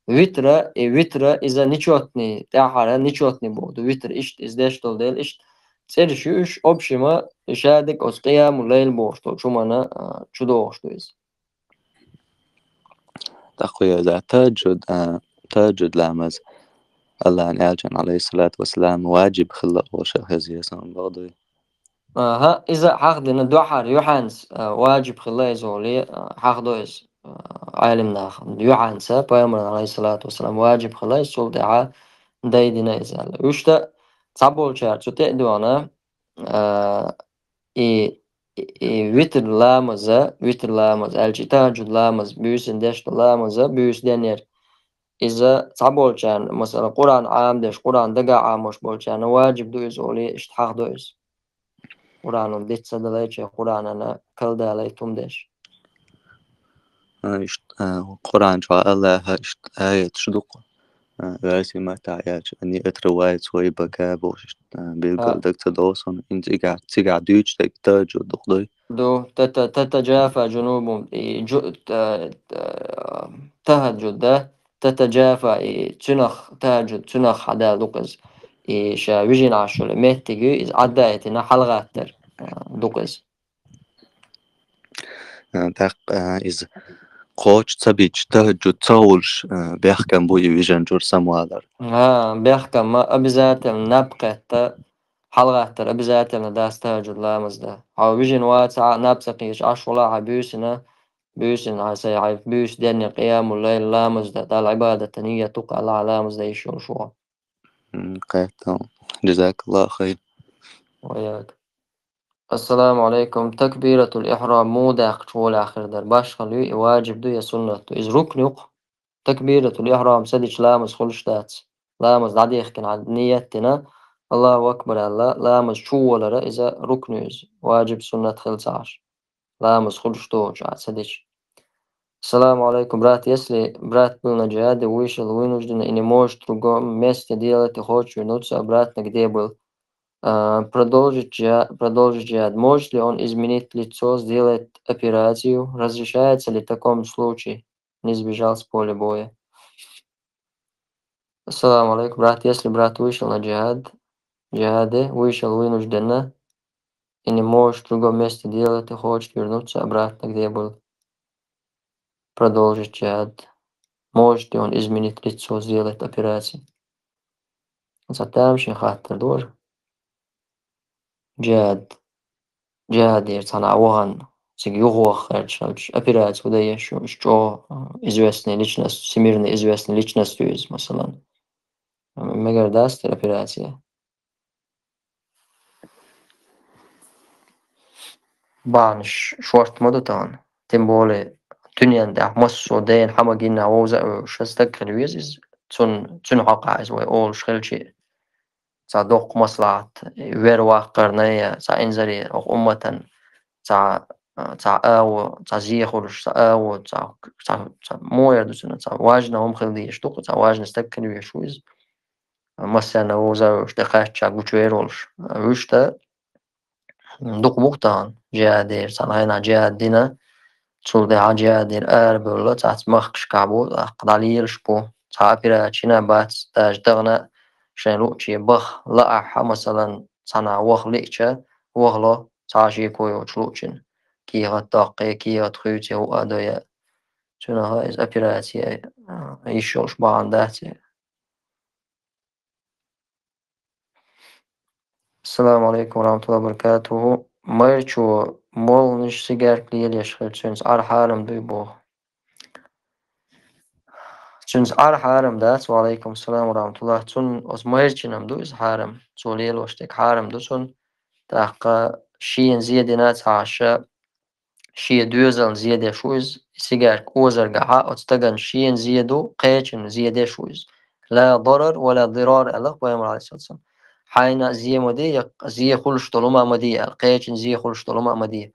ويترا إذا نيشوتني تاحرا نيشوتني بودو ويتر إش إز ديش دول ديل إش تسيرشوش أبشما إشادك أس قيام الليل بوشتو شمانا شدوشتو إز تقوية دا تهجد لامز الله أن يالجن عليه الصلاة والسلام واجب خلق وشيخ يزيسان بغضي ها إذا حقدنا دوحر يوحانس واجب خلا يزولي حقدو إز عالمنا يعنسا بيامر عليه الصلاة والسلام واجب خلاص سلطة دايدنا إزالة وشتا تعبول شهر تتأدو أنا ويتر لامز الجي تهجد لامز بيوس اندشت لامز بيوس دينير إذا تعبول شهر مثلا قرآن عام ديش قرآن دقا عام مش بول شهر واجب دويز أولي اشتحاق دويز قرآن ديت سدليتش قرآن أنا كل داليتم ديش قرآن شو الله آية شدق رأسي ما تعياش أني أترواية سوي بكابوش بيلقى دك تدوسن إنت تيجا دوش تك تاج ودقضي دو تتجافى جنوبهم تهجد ده تتجافى تهجد تنخ حدا لقز شا ويجين عشول مهتجي إذ عدايتنا حلغاتر لقز تاق إذ قوش تبيج تهجد تاولش بيحكم بوي ويجن جور سموالر بيحكم ما أبزات النبقة حلغاتر أبزات داس تهجد لامزده أو ويجين واتع نبسقيش عشولا عبيوسنا بيوسن هسي عايف بيوس دني قيام الليل لامز ده العبادة تنية تقع على لامز ده يشون شو قيت جزاك الله خير وياك. السلام عليكم. تكبيرة الإحرام مو داق شول آخر در باش خلوي واجب دو يا سنة إذ ركن يق تكبيرة الإحرام سدش لامز خلش دات لامز دعدي يخكن عن نيتنا الله أكبر الله لامز شو ولا إذا ركن واجب سنة خلص عشر لامز خلش توج عاد سدش. السلام عليكم брат, если брат был на джихаде, вышел вынужденно и не может в другом месте делать и хочет вернуться обратно, где был, продолжить джихад, может ли он изменить лицо, сделать операцию, разрешается ли в таком случае, не сбежал с поля боя? Ассаламу алейкум, брат, если брат вышел на джихаде, вышел вынужденно и не может в другом месте делать и хочет вернуться обратно, где был, продолжить джихад. Может ли он изменить лицо, сделать операцию? Затамшин хаттер дор. Джад صنع وهن сигюгох операцию выдая что известная личность, всемирно известная личность из масалан. Мегардаст операция. Банш шорт модутан. Тем более دنيا ده مصر ودين حماقينا ووزع شستك الويزز تون حقا إزوي أول شغل شيء صادق مصلحة وير واقرنية صا إنزري أو أمة صا أو صا زيخورش صا أو صا موير دوسنا صا واجنا هم خلدي شتوق صا واجنا استكن ويشويز مثلا ووزع اشتقاش صا بوشويرولش وشتا دوق بوقتان جادير صا هنا جادينا تولد عجادر أربلة تعت مخش كعبو قداليل شبو تعبير تشينا بات تاج دغنا شنو شي بخ لا مثلا صنع وخ ليتشا وخلا تعشي كويو تشلوتشن كي غطاقي كي غتخوتي هو أدويا شنو هاي أبيراتي يشوش بانداتي. السلام عليكم ورحمة الله وبركاته. مرچو مول نش سيجار كليل يشخل تشنس حارم دويبو تشنس حارم دات وعليكم السلام ورحمة الله تون أز مرچنم دويز حارم توليل وشتك حارم دوسون تحقا شين زيادينات عشا شي دوزل زيادة شويز سيجار كوزر قحا أتستغن شين زيادو قيچن زيادة شويز لا ضرر ولا ضرار الله ويامر عليه الصلاة والسلام حين زي مدي زي خلش طلما مدي القيچن زي خلش طلما مدي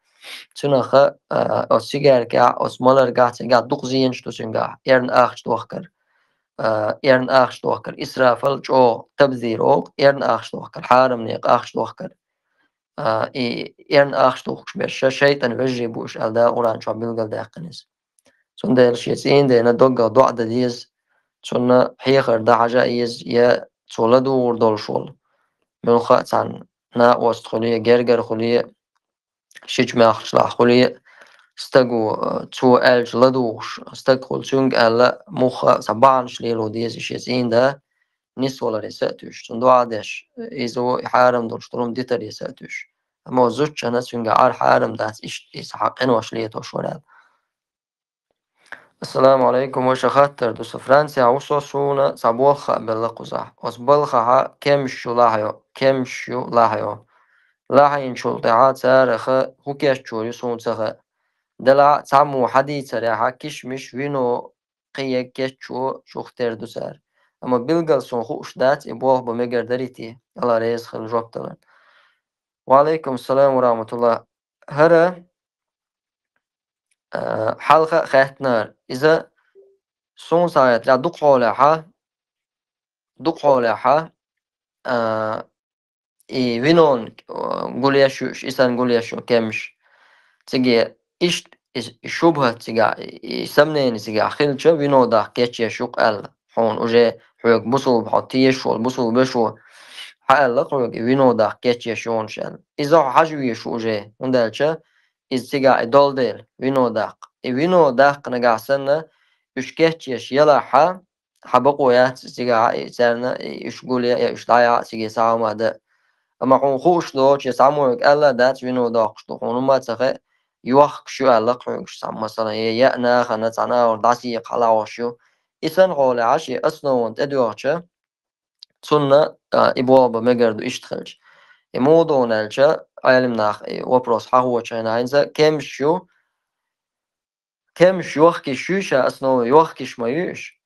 تنخ أتسيجار كا أتمالر قاعد دوق زين شتو سنقا إرن آخش توخكر إرن آخش توخكر إسرافل جو تبذير أوق إرن آخش توخكر حارم نيق آخش توخكر إرن آخش توخش بيش شيطان وجه بوش ألدا قرآن شو بيلقل داقنز سنده الشيطين دينا دوغا دوعد ديز سنة حيخر دا عجائز يا تولدو وردول شول من خاطر عن نا وست خليه جرجر خليه شيج ما خشلا خليه استجو تو ألج لدوش استقل تونج ألا مخ سبعان شليلو ديز الشيطين ده نس ولا رساتوش تندو عادش إذا حارم دول شترم ديتر رساتوش أما زوج أنا تونج عار حارم ده إيش حقن وشليه توش ولا السلام عليكم وش خاطر دوس فرنسا وصوصونا صبوخ بالقزح وصبلخها كمشو لاحيو لاحين شلطعات سارخ هو كيشو يسون سخ دلع تعمو حديث ريحة كشمش وينو قيا كيشو شوختير دوسار اما بلغل سون خوش دات يبوه بمجر دريتي الله ريز خل جوكتلن. وعليكم السلام ورحمة الله. هرا حلقة خيتنار إذا سون سايت لا دق حولها إي وينون قول يشوش إسان قول يشو كمش تيجي إيش شبهة تيجي سمنين تيجي خلشة وينو دا كيتش يشوق أل حون وجه حوق بوصل بحطيش والبوصل بشو حال لقوق وينو دا كيتش يشون شل إذا حجوي شو جه وندالشة إذ تيجي دول ديل وينو داق نجا سنة إيش كيتش يش يلا حبقوا يا تيجي سنة إيش قول يا إيش ضايع تيجي ساعة ما ده أما حون خوش دوش يساموك ألا دات وينو داقش حون ما تخي يوخ شو ألا قوش مثلا يأنا خنا تنا وداسي قلا وشو إسان قول عشي أصلا تدوش سنة إبواب مجرد إشتخلش موضوع نالجا علم ناخ وبروس حهو تشينا إنزا كم شو وخ شوشة أصلا يوخ شمايوش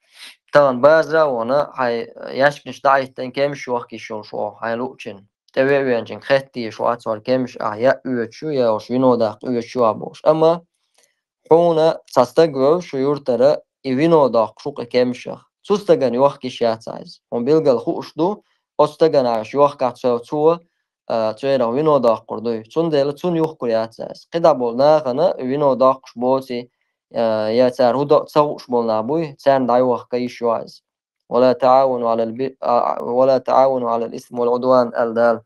طبعا بازا وانا هاي ياشكنش دايتن كمش وخ شو هاي لوچن تبعين خطي شو أتصور كمش يا شو يا شو ينودا شو أبوش أما حونا تستقبل شو يورترا ينودا شو كمشة تستقبل يوخ شيات سايز هم بيلقى الخوش دو أستقبل عش يوخ كاتسو تو تيرا ينودا قردوي تندل تون يوخ كريات سايز قدا بولنا خنا ينودا بوتي يا تار هو تصوش بولنا بوي تان دايوخ كيش وايز ولا تعاونوا على الإثم والعدوان الدال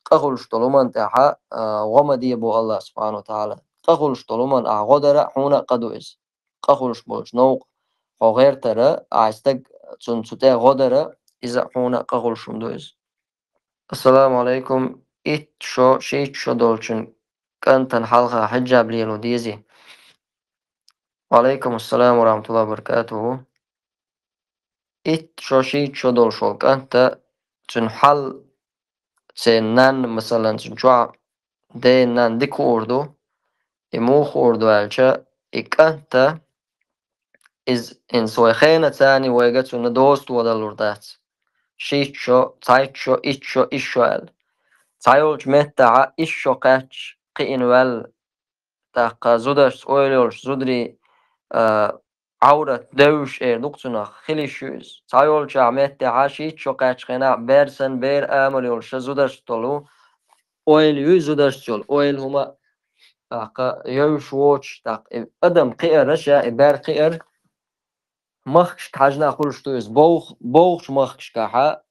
قخلش طلومان تاعها ومدي بو الله سبحانه وتعالى قخلش طلومان غدر حونا قدويز قخلش بولش نوق غير ترى عايزتك تنسوتي غدر إذا حونا قخلش مدويز. السلام عليكم. شيت شو دولشن كانت الحلقة حجاب ليلو ديزي. وعليكم السلام ورحمة الله وبركاته. شيت شو دولشو كانت تنحل تنان مثلا تنجوع دينان ديك أردو إموخ أردو ألشا إكانتا إن سويخينا تاني ويغتو ندوست ودا لوردات شيتشو تايتشو إشو أل تايولش متاع إشو قاتش قين وال تاقا زودش أويلوش زودري عورة دوش نقطنا خلي شوز تايولش متاع شيتشو قاتش خنا بيرسن بير آمريولش زودش طلو أويل زودش جول أويل هما تاقا يوش ووش تاق أدم قير رشا إبار قير مخش تحاجنا قولش تويز بوخش مخش كاحا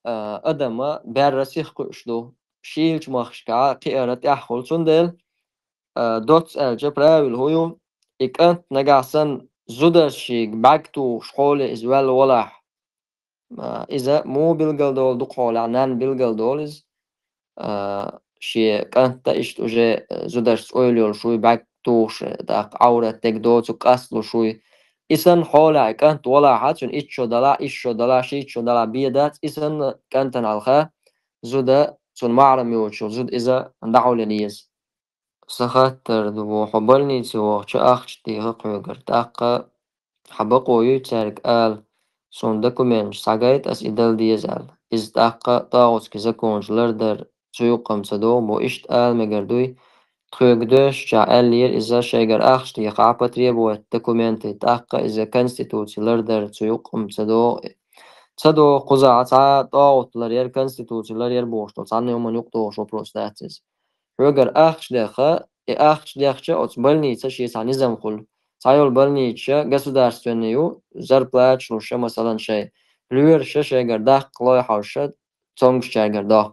أدم بار رسيخ قوشدو شيلش مخش كاحا قيرة يحخل سندل دوتس الجبراوي الهيو إكانت نقاسن زودرشيك باكتو شخولي إزوال ولح إذا مو بلغل دول دقول عنان بلغل دولز شي كانت إشت أجي زودرش أوليول شوي باكتوش داق عورة تك دوتو قاسلو شوي إسن حولا كانت ولا حاتون إيشو دلا شيشو دلا بيدات إسن كانت نالخا زودا تون معرم يوشو زود إذا ندعو لنيز سخاتر دو حبالني سوى أخش تيغا قيوغر تاقا حبقو يتسارك آل سون دوكومنش ساقايت أس إدال ديزال إز تاقا طاغوس كيزا كونج لردر تيوقم سدو مو إشت آل مقردوي تخيقدوش جا آلير إزا شاقر أخش تيغا عباتريا بوات دوكومنتي تاقا إزا كنستيتوتي لردر تيوقم سدو قزا عطا طاغوت لرير كنستيتوتي لرير بوشتو تعني هما نقطوش وبروستاتيز رجر أخش داخل أخش داخل أتبلني تشي تعني زمخل تايول بلني تشا государственную зарплату شو مثلا شيء لير شيء داخل قلاي حوشة تونغش شيء داخل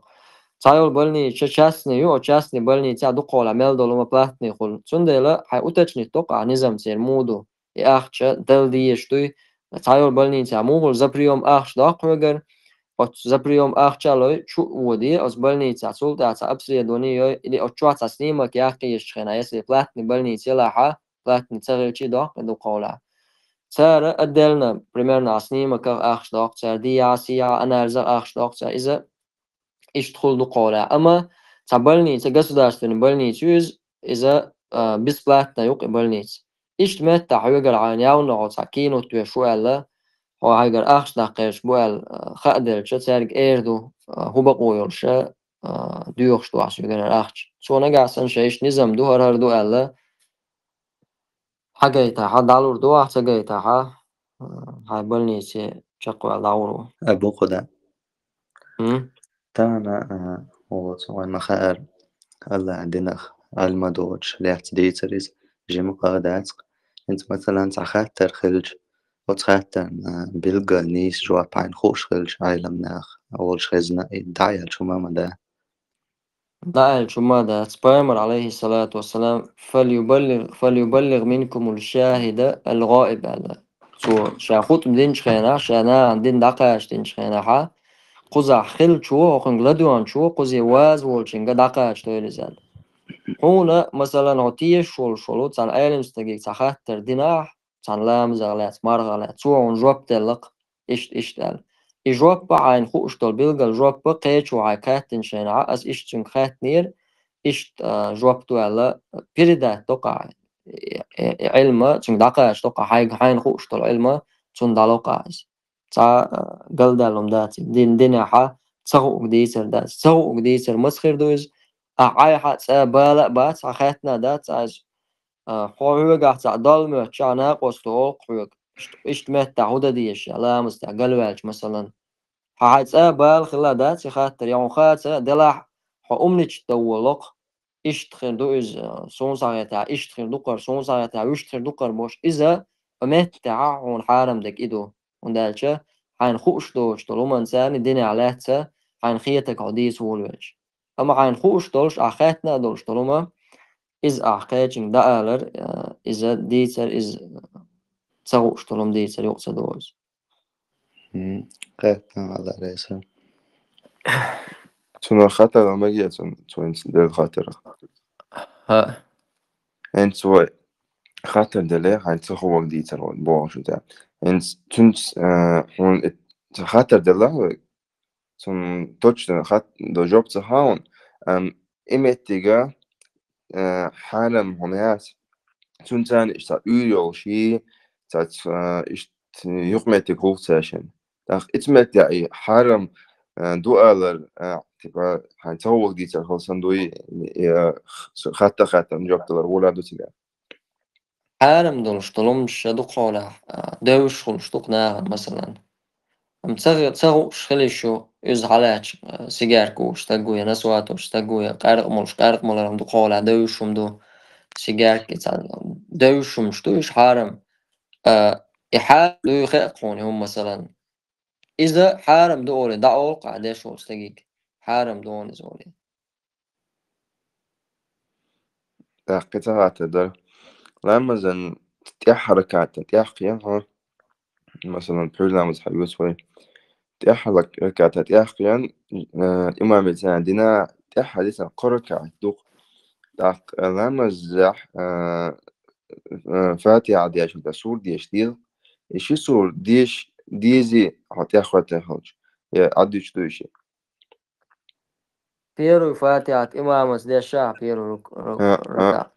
تايول بلني تشا частную частный بلني تاع دقول عمل دولما платный خل سندلا هاي уточнить توقع نظام سير مودو أخش دل ديشتوي تايول بلني تاع موغل زبريوم أخش داخل رجر за прием ахчалой чу води aus больницы отсюда обследование или отчет снимок яхты ешхена если платный больницы лаха платный царичи до кола سارة أدلنا примерно عصنيمة كغ أخش داق سار دي عاسية أنا أرزق أخش داق سار إذا إيش تدخل دقالة أما تعبلني государственный больницу إذا бесплатно يوق больниц إيش تمت تحويجر عن ياونا أو ساكينو توشو ألا هو هايجر أخش داقش بوال خادر شو تسارق إيردو هو بقويل شو ديوخش دو عشو يجر أخش سو نجاسن شيش نظام دو هرر دو ألا حاجيتها حد علور دو حاجيتها هاي больнице شقوا داورو أبو قدام تانا وين مخاير هلا عندنا المدوج ليحت ديتريز جيم قاداتق انت مثلا تخاتر خلج وتخاتر بلغا نيس جوا باين خوش خلج عالم ناخ أول خزنة دعيا شو ما مدى دعا شو ماذا سبايمر عليه الصلاة والسلام فليبلغ منكم الشاهد الغائب على سو شاخوت مدينش خينا شانا عندين دقاش دينش خينا قزع خل شو وخنجلدوان شو قزي واز والشنجا دقاش تويل زاد هنا مثلا عطية شولو تان ايلم ستجيك تخاتر ديناح تان لام زغلات مرغلات سو ونجوب تلق اشتال إجواب بعين خوش دول بيلقى الجواب بقيت وعكات شينع أس إشتن خات نير إشت جواب تو على بيردا توقع علما تون دقاش توقع حين خوش دول علما تون دلوقاش تا قلدالهم داتي دينها تصغو قديسر دات تصغو قديسر مسخر دوز عاي حات سابالا بات خاتنا دات از خوي قاعد ضل مشانا قصتو خوي إشت مت تعود ديش لا مستعجل مثلا حاجة بال خلادات خاطر يوم خاطر دلع حأمنيش تولق إشتخن دو إز سون ساعتها إشتخن دقر سون ساعتها ويشتخن دقر باش إذا مت تعون حارم دك إدو وندالشة حين خوش دوش طالما إنسان الدنيا علاتها حين خيتك عديس والوش أما حين خوش دوش أخاتنا دوش طالما إز أحكاتشن دقالر إذا ديتر إز تسوش طالما ديتر يقصد دوز قيتنا على ريسا تون خطر ما جيت تون دل خطر ها انت سوي خطر دل هاي تخوّق دي ترى بوش وتاع انت تون هون خطر دل تون توش خط دو جوب تهاون إمتى حالم هناك تون تاني إشتا أيو شيء تات يقمتك هو ساشن داخ إتمت يعني حرم دو ألر تبقى هنتوق دي ترى صندوي خطة نجوب تلر ولا دو تلا عالم دول شطلمش دقالة دوش خلشتقنا مثلا تسغو شخلشو يزحلاتش سيجاركو شتاقويا نسواتو شتاقويا قارق مولارم دقالة دوشم دو سيجاركي دوشم شتوش حارم إحال دو يخيقوني هم مثلا إذا حارم دولي دعول قاعدة شو استجيك حارم دوني زولي داخ قطعات در لما زن تيح حركات تيح قيام مثلا برنامج حيوس شوي تيح حركات تيح قيام إمام الزان دينا تيح حديثا قركة دوق داخ لما زح فاتي عديش وتسول ديش ديل إيش يسول ديش ديزي هتيح خاطر هالج يا عديش دوشي بيرو فاتحة إمام دي الشاه بيرو ركع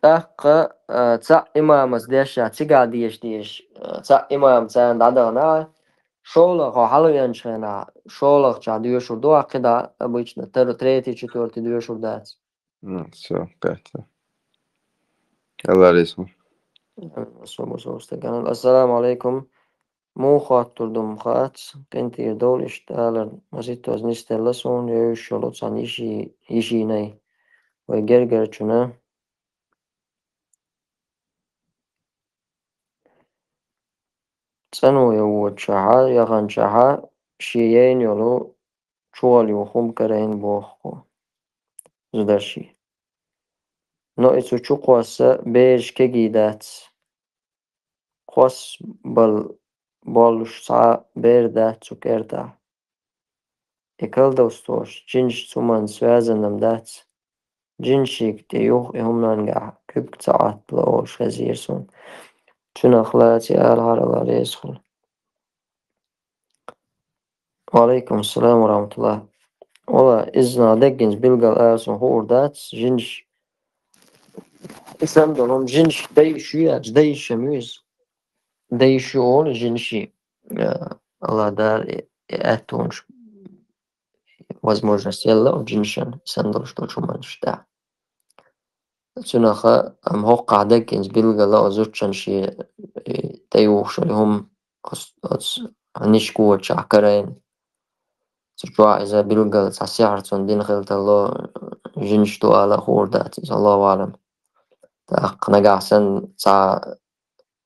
تاق تسع إمام دي الشاه تسقع ديش تسع إمام تسان دادغنا شولغ وحلو ينشغنا شولغ تشع ديوشور دوا قدا обычно третий, четвертый дيوشور дать. Все, как-то. الله يسمع. السلام عليكم. مو خاطردم خات كنت يدول اشتغل مزيد توزنيست لسون يشولو تسان يشي ناي ويجرجر چونه تسنو يو چها يغان چها شيين يولو چوال يوخوم كرين بوخو زدرشي نو إتو چو قواسا بيج كجيدات قوس بالش سا بيردات چو كرتا إكل دوستوش جنش تمان سوازنم دات جنشيك تيوخ إهم نانجا كب ساعات لوش خزيرسون شنو أخلاتي آل عرض يدخل. وعليكم السلام ورحمة الله. والله إذا دقنج بلقى الأسون هو دات جنش إسلام دونهم جنش دايشي دايشميز دايشون جنشي الله دار أتونش возможность يلا جنشن سندل что чуман شتا شناخا أم هو قاعدة كنز بلغة لا أزوجن شي تيوخ شو هم نشكو تشعكرين تشوع إذا بلغة تسعر تندين خلت الله جنش تو على خوردات الله أعلم تأق نجع سن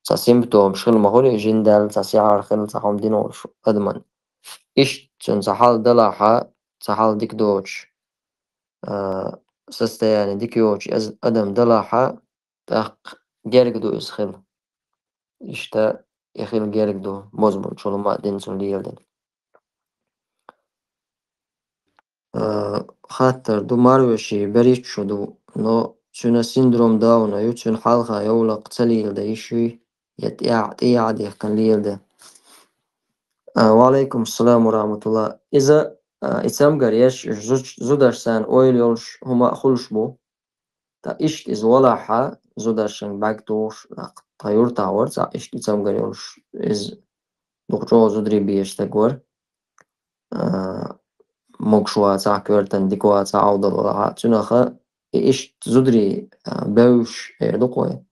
سيمبتوم شغل ما هو جندال تسعر خلت تهم دينوش أدمن إيش تن سحال دلاحة سحال ديك دوتش سستياني ديك يوتش أدم دلاحة تأق جرق دو إسخل إشتا يخيل جرق دو مزبط شلو ما دين سوليل خاطر دو ماروشي بريت شدو نو شنا سيندروم داونا يوتشن حالها يولق تليل دا يشوي يعد يحكن ليل دا. وعليكم السلام ورحمة الله. إذا إسام قريش زودرسان أويل يولش هما أخلش بو تا إشت إز ولاحة زودرسان باكتوش طيور تاور تا إشت إسام قريش إز دكتور زودري بيش تقور مقشوة تا كورتن ديكوا تا عوض الولاحة تناخا إشت زودري بوش دقوي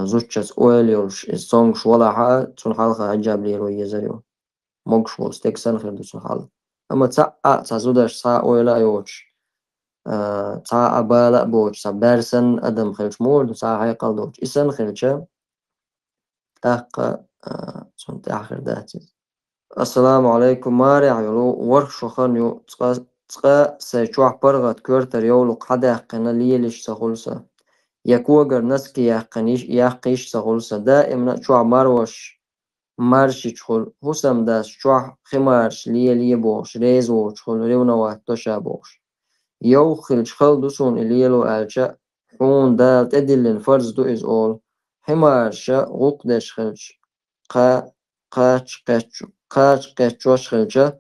زوجتش أويل يولش إز سونغش ولاحة تون حالها عجاب ليرو يزريو مقشوة ستيكسن خير دوسن حال أما تا زودرش تا أويلا يوش تا أبالا بوش تا بارسن أدم خيلش مورد تا هيقل دوش إسن خيلش تاق سون تآخر داتي. السلام عليكم ماري عيلو ورخ شخن يو تقا سيشوح برغت كورتر يولو حدا يحقنا ليلش سخلصة يكوغر نسكي يحقيش سخلصة دائما شوح مروش مارشي تشخل حسم داس شوح خمارش ليه بوش ريزو تشخل ريونوات توشا بوش يو خلش خل دوسون إليلو ألشا حون دال تدلن فرز دو إز أول حمارشا غقدش خلش قاش قاش خلشا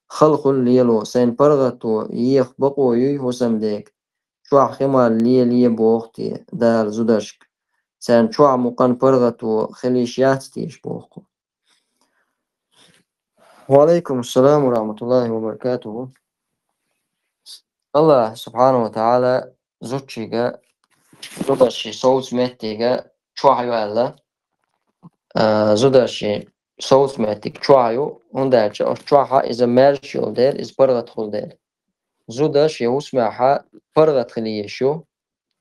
خل ليلو سين برغتو يخ بقو حسم ديك شوح خمار ليه بوختي دال زودشك سين شوح مقان برغتو خليش ياتستيش بوختو. وعليكم السلام ورحمة الله وبركاته. الله سبحانه وتعالى زوجيغا زوداشي صوت مهتيغا شوحيو ألا زوداشي صوت مهتيغ شوحيو وندالشا شوحا إذا مارشيو دير إز برغت خل دير زوداشي وسمعها برغت خليشو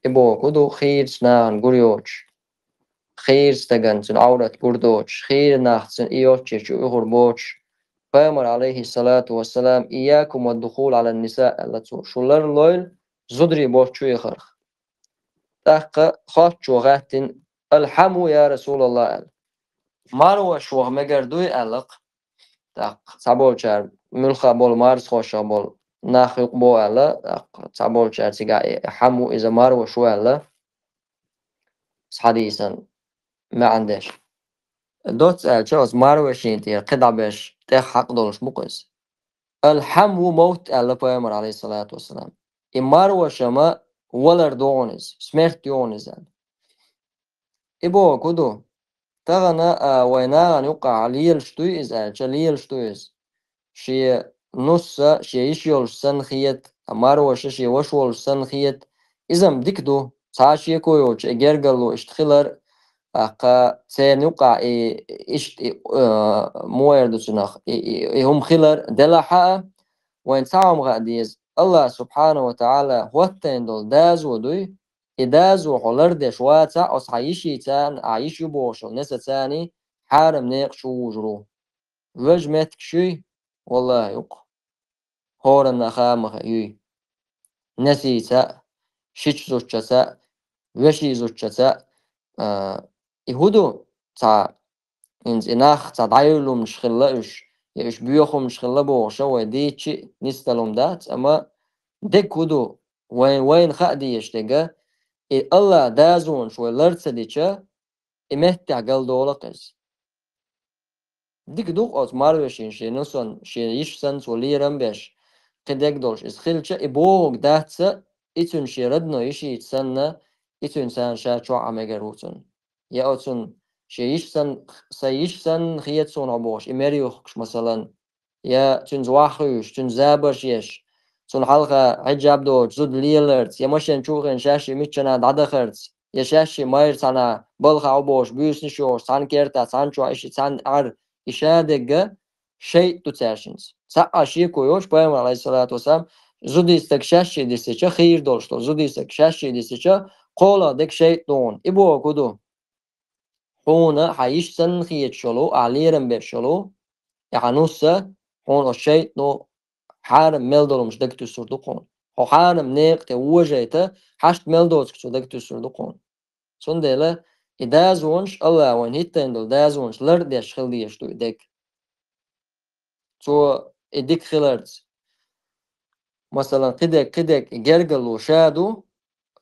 إبو كدو خير سنان قريوش خير ستغنسن عورت قردوش خير ناختسن إيوتشيشو إغربوش فامر عليه الصلاة والسلام إياكم والدخول على النساء التي شلر لويل زدري بوشو يخرخ تحق خاتشو غاتن الحمو يا رسول الله مارو شوغ مگردوي ألق تحق سابولشار ملخا بول مارس خوشا بول ناخيق بو ألا تحق سابولشار تيغا حمو إذا مارو شو ألا حديثا ما عندش دوت ألشاوز مارو شينتي قدع بش تيخ حق دولش مقز الحمو موت ألا بيامر عليه الصلاة والسلام إمارو شما ولر دونز سمرت يونز إبو كدو تغنى ويناغن يقع ليل شتويز ليل شتويز شي نص شي يشيولش سنخيت أمارو شي وشولش سنخيت إزم ديكدو ساشي كويوش إجرقلو اشتخلر أقا سين يقع إشت مويردو سنخ هم خلر دلحا وين ساهم غاديز الله سبحانه وتعالى واتين دول داز ودوي إداز وحولر ديش واتع أص عايشي تان عايشي بوشو نسا تاني حارم نيقشو وجرو وجمتك شي والله يق هورن نخامخ يوي نسي تا شيش زوجة تا وشي زوجة تا يهودو تا إنز إناخ تا دايلو مشخلقش يش بيوخو مشخلق بوشو وديتشي نستلم دات أما ديك هدو وين خادي يشتغى الله دازون شو لرتسديشة إمتع قل دولقز ديك دوق أوت ماروشين شي نصن شي يشسن سوليرن بيش قدك دولش إسخيلشا إبوغ داتسا إتون شي ردنو يشي يتسنى إتون سان شا شو عمجروتن يا أوتن شي يشسن سيشسن خيتسون عبوش إمريوخش مثلا يا تون زواخوش تون زابرش يش تون حلقة حجاب دوش زود ليلرت يا مشان شوغن شاشي ميتشنا دادخرت يا شاشي ماير سانا بلخ عبوش بيوس نشوش سان كيرتا سان شو عيشي سان عر إشادق شيء تتاشنس ساعة شيء كويوش بيام عليه الصلاة والسلام زودي استكشاشي ديسيشا خير دولشتو زودي استكشاشي ديسيشا قولا دك شيء دون إبو كدو هون حيش سن خيت شلو أعليرن بشلو يعنوسا هون الشيء نو حارم ملدولو مش دك تسردو قون هو حارم نيق توجيتا حشت ملدولس كسو دك تسردو قون سندلا إدازونش الله وين هيتندل دازونش لرديش خلديش تو إدك تو إدك خلرت مثلا قدك جرجلو شادو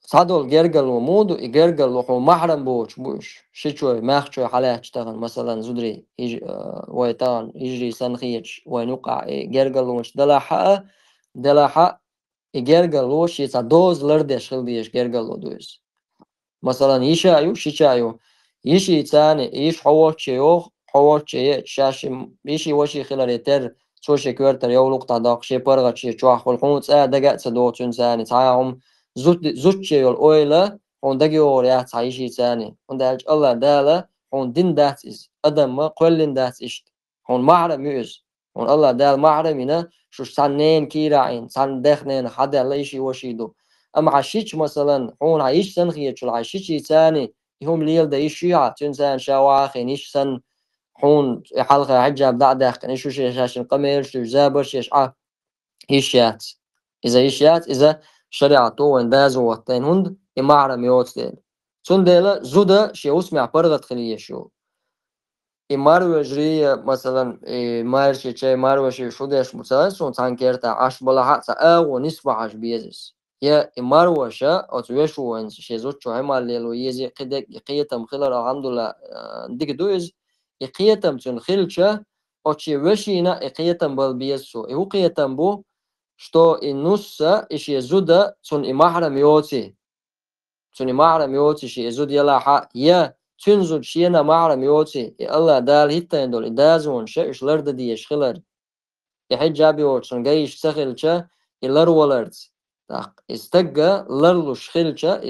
صادول جرجلو مودو جرجلو هو محرم بوش شيء ماخشوا حالات تشتغل مثلا زدري يجي ويتان يجري سنخيج وين يقع جرجلو مش دلاحة جرجلو شيء صادوز لرديش خلديش جرجلو دوز مثلا يشايو شيشايو يشي تاني يش حوار شيوخ حوار شيء شاش يشي وشي خلال سوشي كوارتر يولوق تداق شي برغت شي تشوح والحون دقا تدو تنساني تعاهم زوت شي الأويلة هون دقي وريات تعيشي تاني هون دالج الله دالة هون دين دات إز أدم ما قلن دات إشت هون معرم يؤز هون الله دال معرمنا شو سنين كيراعين سن دخنين حدا الله يشي وشيدو أما عشيش مثلا هون عيش سنخية شو عشيش تاني يهم ليل دا يشيع تنسان شواخين يش سن هون حلقة حجاب دعدق نشوش شاشن قمر شو زابرش يشع يشيات إذا يشيات إذا شريعته وين دازو وقتين هند يمعرم يوتين سندلا زودا شي اسمع برغت خليه شو إمارو جري مثلا مارشي شيء مارو شيء شو داش مثلا سون تانكيرتا عش بلا حتى أو نسبة عش بيزس يا إمارو شا أو تويشو وين شيء زوج شو عمال ليلو يزي قدك يقيتم خلر الحمد لله ديك دوز يقيتم تنخلشة أو شيء وشينا يقيتم بالبيزسو هو قيتم بو شتو النص إيش يزودا تون إمحرم يوتي تون إمحرم يوتي شيء يزود يلا حق يا تنزل شينا محرم يوتي الله دال هيتين دول إدازون شيء لرد ديش خلر يحجابي وتون جايش سخلشة يلر ولرد تاق استجا لرلوش خلشة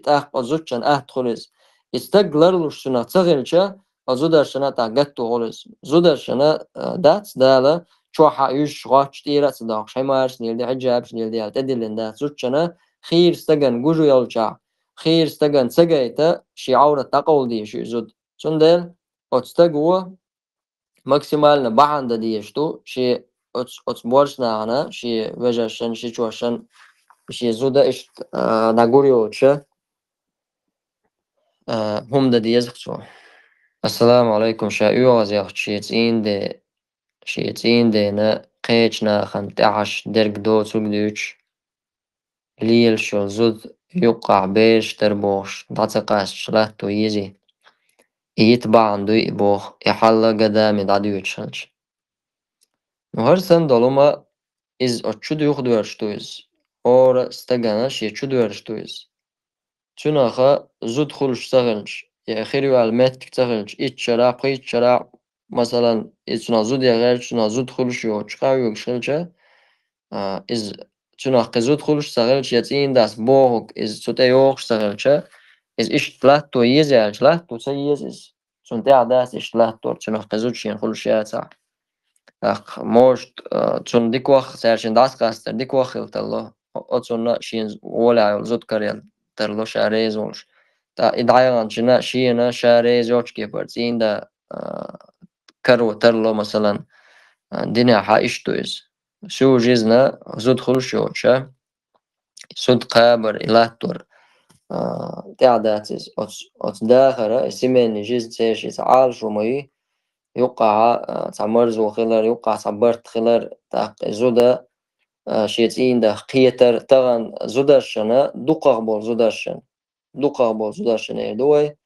تاق أزوجن أهتخلص استج لرلوش سنة سخلشة أزودرشنا تاقتو خلص زودرشنا دات دالا شو حيوش غاش تيرا صداق شي مارس نيل دي حجاب نيل دي تدلن دا زوجنا خير استجن جوجو يلجع خير استجن سجيتا شي عورة تقول دي شي زود سندل أتستجوا ماكسيمال نبعند دي شتو شي أتبورشنا أنا شي وجهشن شي شوشن شي زودا إيش نقوليو شة هم دا دي يزخشوا السلام عليكم شايو غزيخ شيتين دي نا قيتنا 15 درق دو تسوق ليل شو زود يقع بيش تربوش دعتقاس شلاتو يزي يتبع عنده يبوخ يحلى قدامي دعدو يتشلش وهرسن دولما إز أتشدو يخدو يرشتويز أورا استغانا شي يتشدو يرشتويز تناخا زود خلش تغلش يأخيريو على الماتك تغلش إتشرع قيت شرع مثلا إتنا زود يغير تنا زود خلش يو تشقاوي يكشلشا إز تناخ زود خلش تغلش يتين داس بوغك إز تتا يوغش تغلشا إز إش تلاتو يزيالش لاتو سيزيز تنتع داس إش تلاتو تناخ زود شين خلش ياتع أخ موشت تون ديك وخ سيرشين داس قاستر ديك وخ يلتالله أتونا شين ولا زود كريل ترلو شاريز ولش تا إدعيان شنا شينا شاريز يوش كيبرز إن دا كرو ترلو مثلا دنيا حايشتويز شو جيزنا زود خلش يوشا زود قابر إلاتور تعداتيز أت داخرة سيمين جيز تيشي تعال شو مي يوقع تعمرزو خلر يوقع صبرت خلر تاق زودا شيتين دا قيتر تغن زودرشنا دوقاق بول زودرشن دوي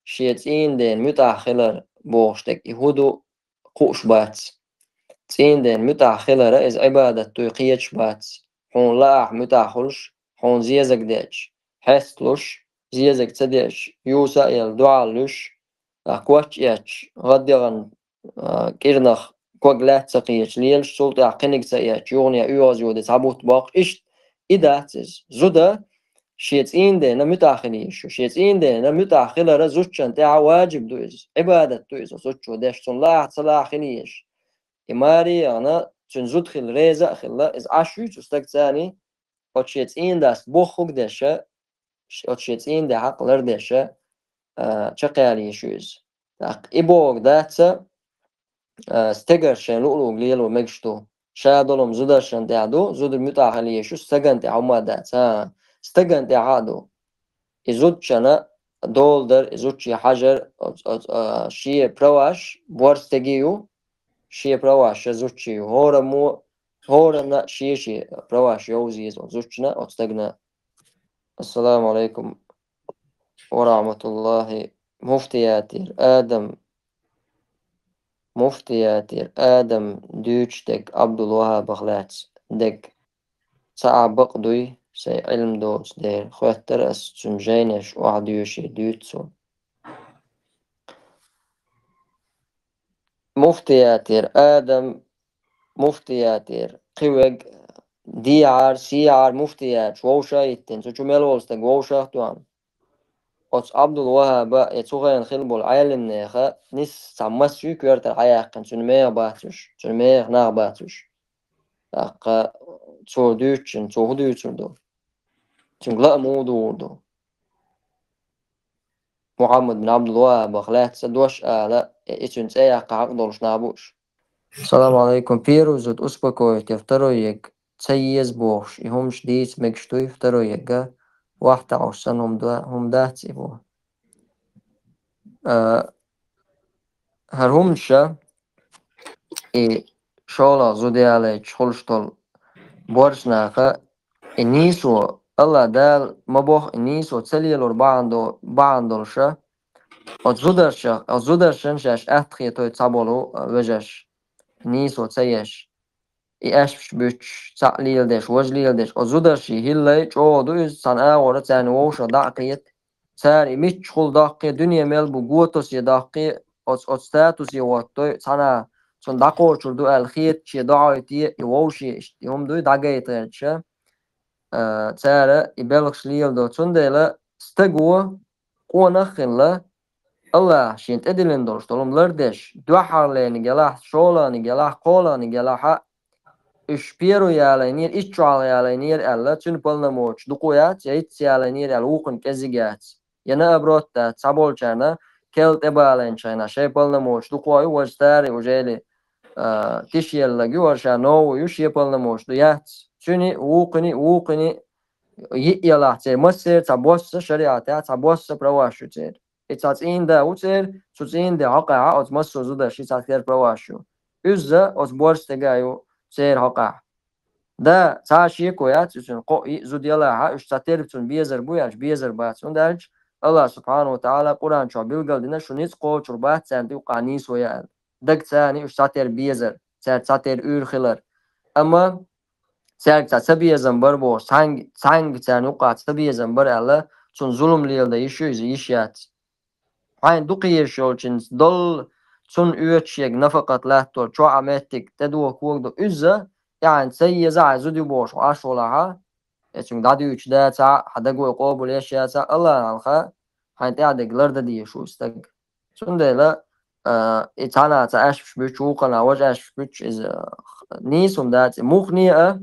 شيتين متأخلة بوشتك يهودو قوش بات تين متأخلة إز عبادة توقيتش بات حون لاح متأخلش حون زيزك ديش حسلوش زيزك تديش يوسا يل دعالوش أكواتش ياتش غديغن كيرنخ كوغلات سقيتش ليلش سلطة قنق سقيتش يغني أيوز يودي تعبوت باق إشت إداتز زودا شيتين متأخليش شيتين متأخلة زوجشن تاع واجب دويز عبادة دويز زوجو ديش صلاح صلاحيش إماري أنا تنزدخل ريزة خلا إز عشو تستك ثاني أتشيتين داس بوخوك ديشة أتشيتين دا حقلر ديشة شقالي شويز إبوغ داتسا استقرشن لؤلوغ ليلو مكشتو شادولم زودرشن دادو زودر متأخلية شو استقن تعوما داتسا استقن تعادو إزودشنا دولدر إزودشي حجر شي برواش بورستقيو شي برواش زوجي هورا شي برواش يوزي زوجنا أتستقنا. السلام عليكم ورحمة الله. مفتياتير آدم دوچتك عبد الوهاب بغلاتس دك صعب دوي سي علم دوس دير خواتر اس تنجينش وعديوشي دوتسو مفتياتير آدم مفتياتير قوق ديعار سيعار مفتيات شوشا يتن سوچو ملولستك ووشا توان أتس عبد الوهاب يتوغين خلبو العالم نيخا نس سامسيو كورتر عياقن سنميغ باتوش سنميغ ناغ باتوش أقا تودوچن تودوچن دو تنقلق مودو محمد بن عبد الوهاب أخلات سدوش آلا إتن سياقا عقدولش نابوش. السلام عليكم. بيروزوت أسبكوي تفترو يك تسيز بوش يهمش ديس مكشتو يفترو يكا واحدة عشان هم داتي بو هرهمشا شولا زودي عليك شخلشتول بورشناخا النيسو الله دال مبوخ النيسو تسليلور باندولشا أتزودرشن شاش أتخيتو يتصابولو وجش نيسو تسيش إيش بيش تعليل ديش وجليل ديش أتزودرشي هلاي جودو إز سان آغورة تاني ووشا داقيت ساري ميتشخل داقي دنيا ميل بقوتوس يداقي أتستاتوس يواتو سانا سن داقور شردو الخيط شي دعايتي يووشي هم دوي داقيت غيرتشا تارا يبالغش ليل دو تنديلا استقوى قوة نخلا الله شينت ادلين دورش طولم لردش دو حارلين جلاح شولان جلاح قولان جلاح اش بيرو يالينير اش شعال يالينير ألا تون بلنا موش دقويات يهيت يالينير الوقن كزيجات ينا أبروتات سابول شانا كيلت إبالين شانا شاي بلنا موش دقوي وجتاري وجيلي تشي اللقي ورشانو يوشي بلنا موش ديات شوني وقني يلا تير مصير تبوس شريعة تبوس برواشو تير إتاتين دا وتير تاتين دا حقا أت مصر زودا شي تاتير برواشو إزا أت بورس تجايو تير حقا دا تاشي كويات يسون قوي زود يلا إش تاتير بتون بيزر بوياش بيزر باتون دارج الله سبحانه وتعالى قرآن شو بيلقى لنا شو نيس قو شربات سانتي وقانيس ويال دك ثاني إش تاتير بيزر تاتير أور خلر أما سالك تسبيه زنبر بو سانگ تاني وقع تسبيه زنبر ألا چون ظلم ليل دا يشو يشيات عين دقير شو چون دل چون اوچ يك نفقت لاتور چو عمتك تدو كوك دو إزا يعني سيزا عزودي بوش وعشو لها چون دادي اوچ داتا حدقو يقوبو ليشياتا الله نالخا عين تعدق لرد دي شو استق چون ديلا إتانا تأشبش بيش وقنا وجأشبش بيش إذا نيسهم داتي مخنية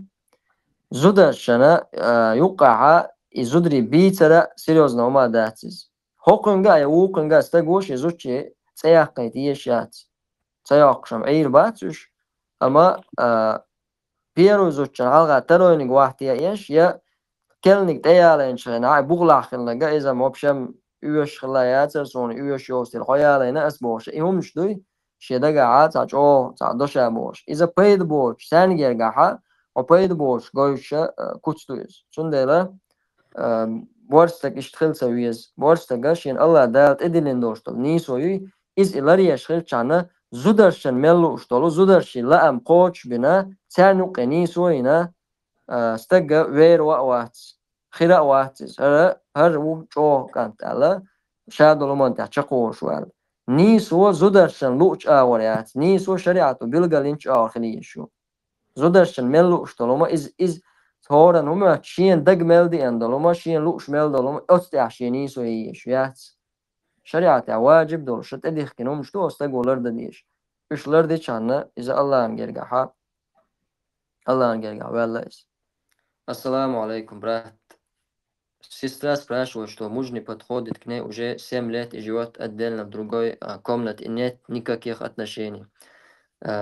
زودرشنا يوقع زودري بيتر سيريوزنا وما داتيز هوقنغا يوقنغا استغوش يزوچي تسياقيتي يشات تسياقشم عير باتوش اما بيرو زوچن حلقة تروينيق واحتيا يش يا كلنيق تيالين شنا بغلاخلنغا إذا موبشم üyeş xılayatır sonra üyeş yostil xoyalayna es boş ihumş duy şedaga at aç o ta doşa boş iza paid boş sen gergaha o paid boş goyşa kutstuyuz şundayla borstak iştxilsa üyez, borstaga şen Allah dağıt edilen dostol. Nisoyu iz ileri yaşıl çanı zudarşan mellu uştolu, zudarşi laam koç bina, çernuqe nisoyina staga ver wa wahts. Khira wahts. Her u çoğ kantala, şadolu mantah çaqo şual. Niso zudarşan luç avariyat, niso şariatu bilgalinç ağırkhiliyeşu. Zudarşan mellu uştoluma iz Horan huma şien dag meldi endoluma şien luş meldoluma östyaşini soyiş yats şeriata vacib dolşat edihkinum şto ostagolar da diş üçler de çanna iza Allah'ın gergaha vallahi. Assalamu alaikum брат. Сестра спрашивает, что мужний подходит к ней уже 7 лет и живет отдельно в другой комнате и нет никаких отношений.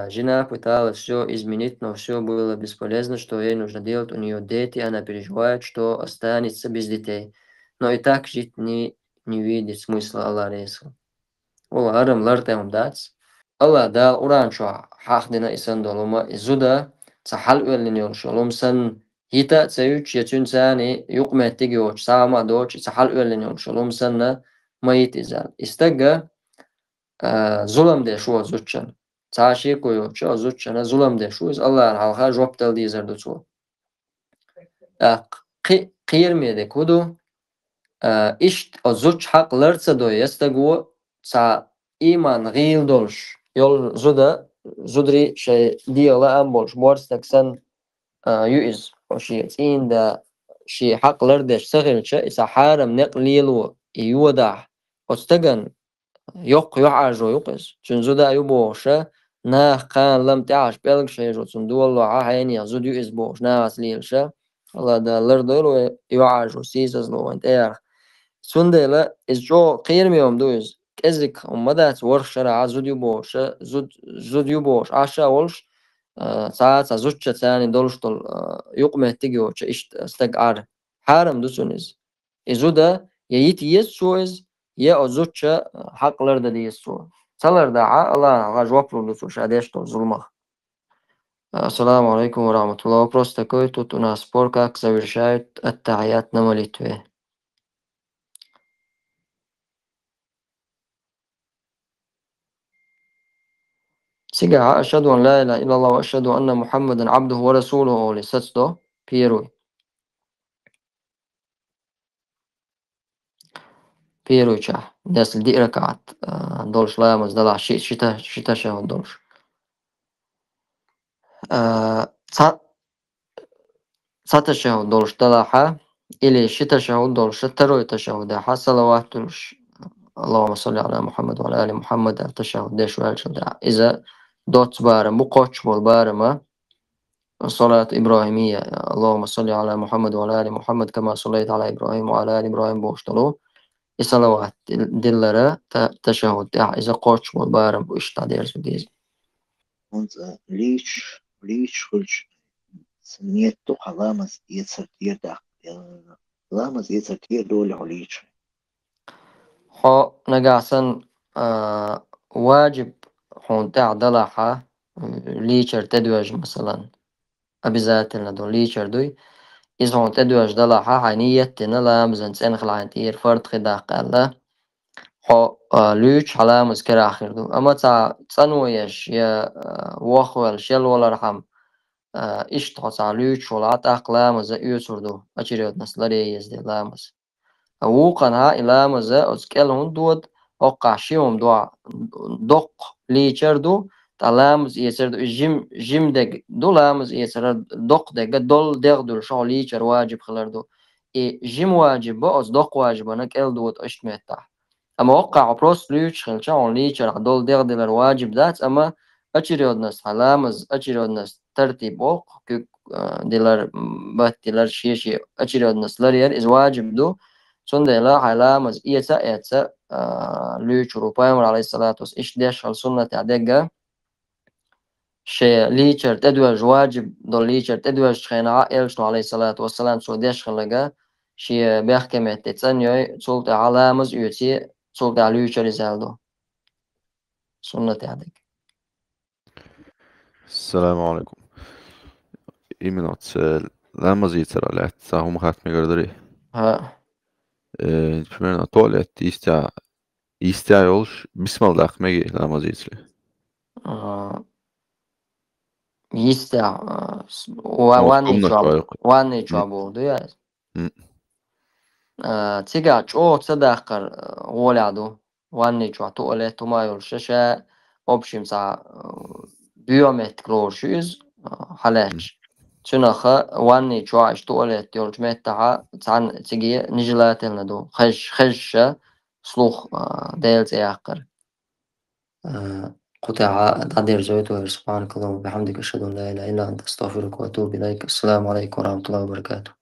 Жена пыталась все изменить, но все было бесполезно, что ей нужно делать. У нее дети, она переживает, что останется без детей. Но и так жить не видит смысла Аллах рейса. Ола арам лартаем дац. Аллах дал уран шо хахдина исан долума изуда цахал уэллин йолшолум сан هيتا تسيوش يتون ثاني يقمع تيجيوش سامع دوش цахал уэллин йолшолум санна ميت إزال. استجا ظلم ده شو زوجان. Taşi koyu, şu azutçana zulüm de şu iz Allah'ın halka job del dizer de şu. Qiyirmede kudu iş azutç haklarsa do yastagu sa iman gil dolş. Yol zudri şey diyala am bolş. Borstak sen yüz o şey in da şey haklar de sagilçe isa haram neqlilu yuda. Ostagan yok arzu yok iz. Çünkü da yuboşa ناخ قان لم تعش بلغ شيء جوتون دول عهيني زوديو إسبوع ناس ليلشة الله ده لردول ويعاجو سيسز لو أنت إير سندلا إسجو قير ميوم دوز كذك ومدات ورش شرع زوديو بوش عشا ولش ساعات زوجة ثاني دولش دول يقمه تيجو إيش استقعر حارم دوسونيز إزودا ييت يسوز يا زوجة حق لرد دي يسو Salar da'a Allah жвап луцу шадеш то зулмах. Ассаламу алейкум ва рахматуллах. Вопрос такой, тут у нас спор, как завершают ат-та'ят на молитве. Сега ашхаду ан ла иляха илляллах ва ашхаду анна Мухаммадан абдуху ва расулуху лисацдо Первый чах. Если 10 ракат долж ламаз дала шита шахуд долж. Цата шахуд долж далаха или шита шахуд долж второй ташахуд даха салават долж. اللهم صل على محمد وعلى آل محمد التشهد ديش والشهد إذا دوت بارم بقوش والبارمة صلاة إبراهيمية اللهم صل على محمد وعلى آل محمد كما صليت على إبراهيم وعلى آل إبراهيم بوشتلو صلوات دلرة تشهد إذا قوش والبارم بوشتا ديرس وديز Und Leech سميته لامز يتسرتير دا لامز يتسرتير دول عليش حو نقاسن واجب حون تعدلها ليشر تدوج مثلا أبزات لدو ليشر دوي إذا حون تدوج دلها حنيتنا لامزن سنخل عنتير فرد خداق الله حو ليش حلامز كراخر دو أما تنويش يا وخوال شل ولا رحم إيش تحصل ليش ولا تأقلامز يسر دو أشيرت نسلري يزدي لامز وقنها إلى مزا أسكالهم دود وقاشيهم دوا دق ليشر دو تلامز يسر دو جيم دق دو لامز يسر دق دق دول دق دول شو ليشر واجب خلر دو جيم واجب بأس دق واجب أنا كل دود أشتمتها أما وقع بروس ليش خلشان ليشر دول دق دول واجب ذات أما أشيرود ناس لامز أشيرود ناس ترتيب وق دلر بات دلر شيء أشيرود ناس لرير إز واجب دو Sondela halamaz iyasa lüçuru Peygamber aleyhissalatu vesselam işdeş hal sünnet adega şey liçer tedvaj vacib dol liçer tedvaj khana elşnu aleyhissalatu vesselam so deş khalaga şey behkemet etsanyoy sulta halamaz üyesi sulta lüçer izaldo sünnet adeg السلام عليكم إيمينات لما زيت سرالات ساهم خات مقدري ha примерно tualet istää olš bismillah megi namaz iitsli. Yistää vanni chua boldu ya. Tiga чо цадахкар воляду ванни чуа туалет тумайол шеше общим са biometrik roşuyuz halaç. Çünkü vani çuaş tuvalet yolcu metaha tan tigi nijlatelna do خش sluh ديلز ياقر قطع تعدير زويته سبحانك اللهم وبحمدك أشهد أن لا إله إلا أنت أستغفرك وأتوب إليك السلام عليكم ورحمة الله وبركاته.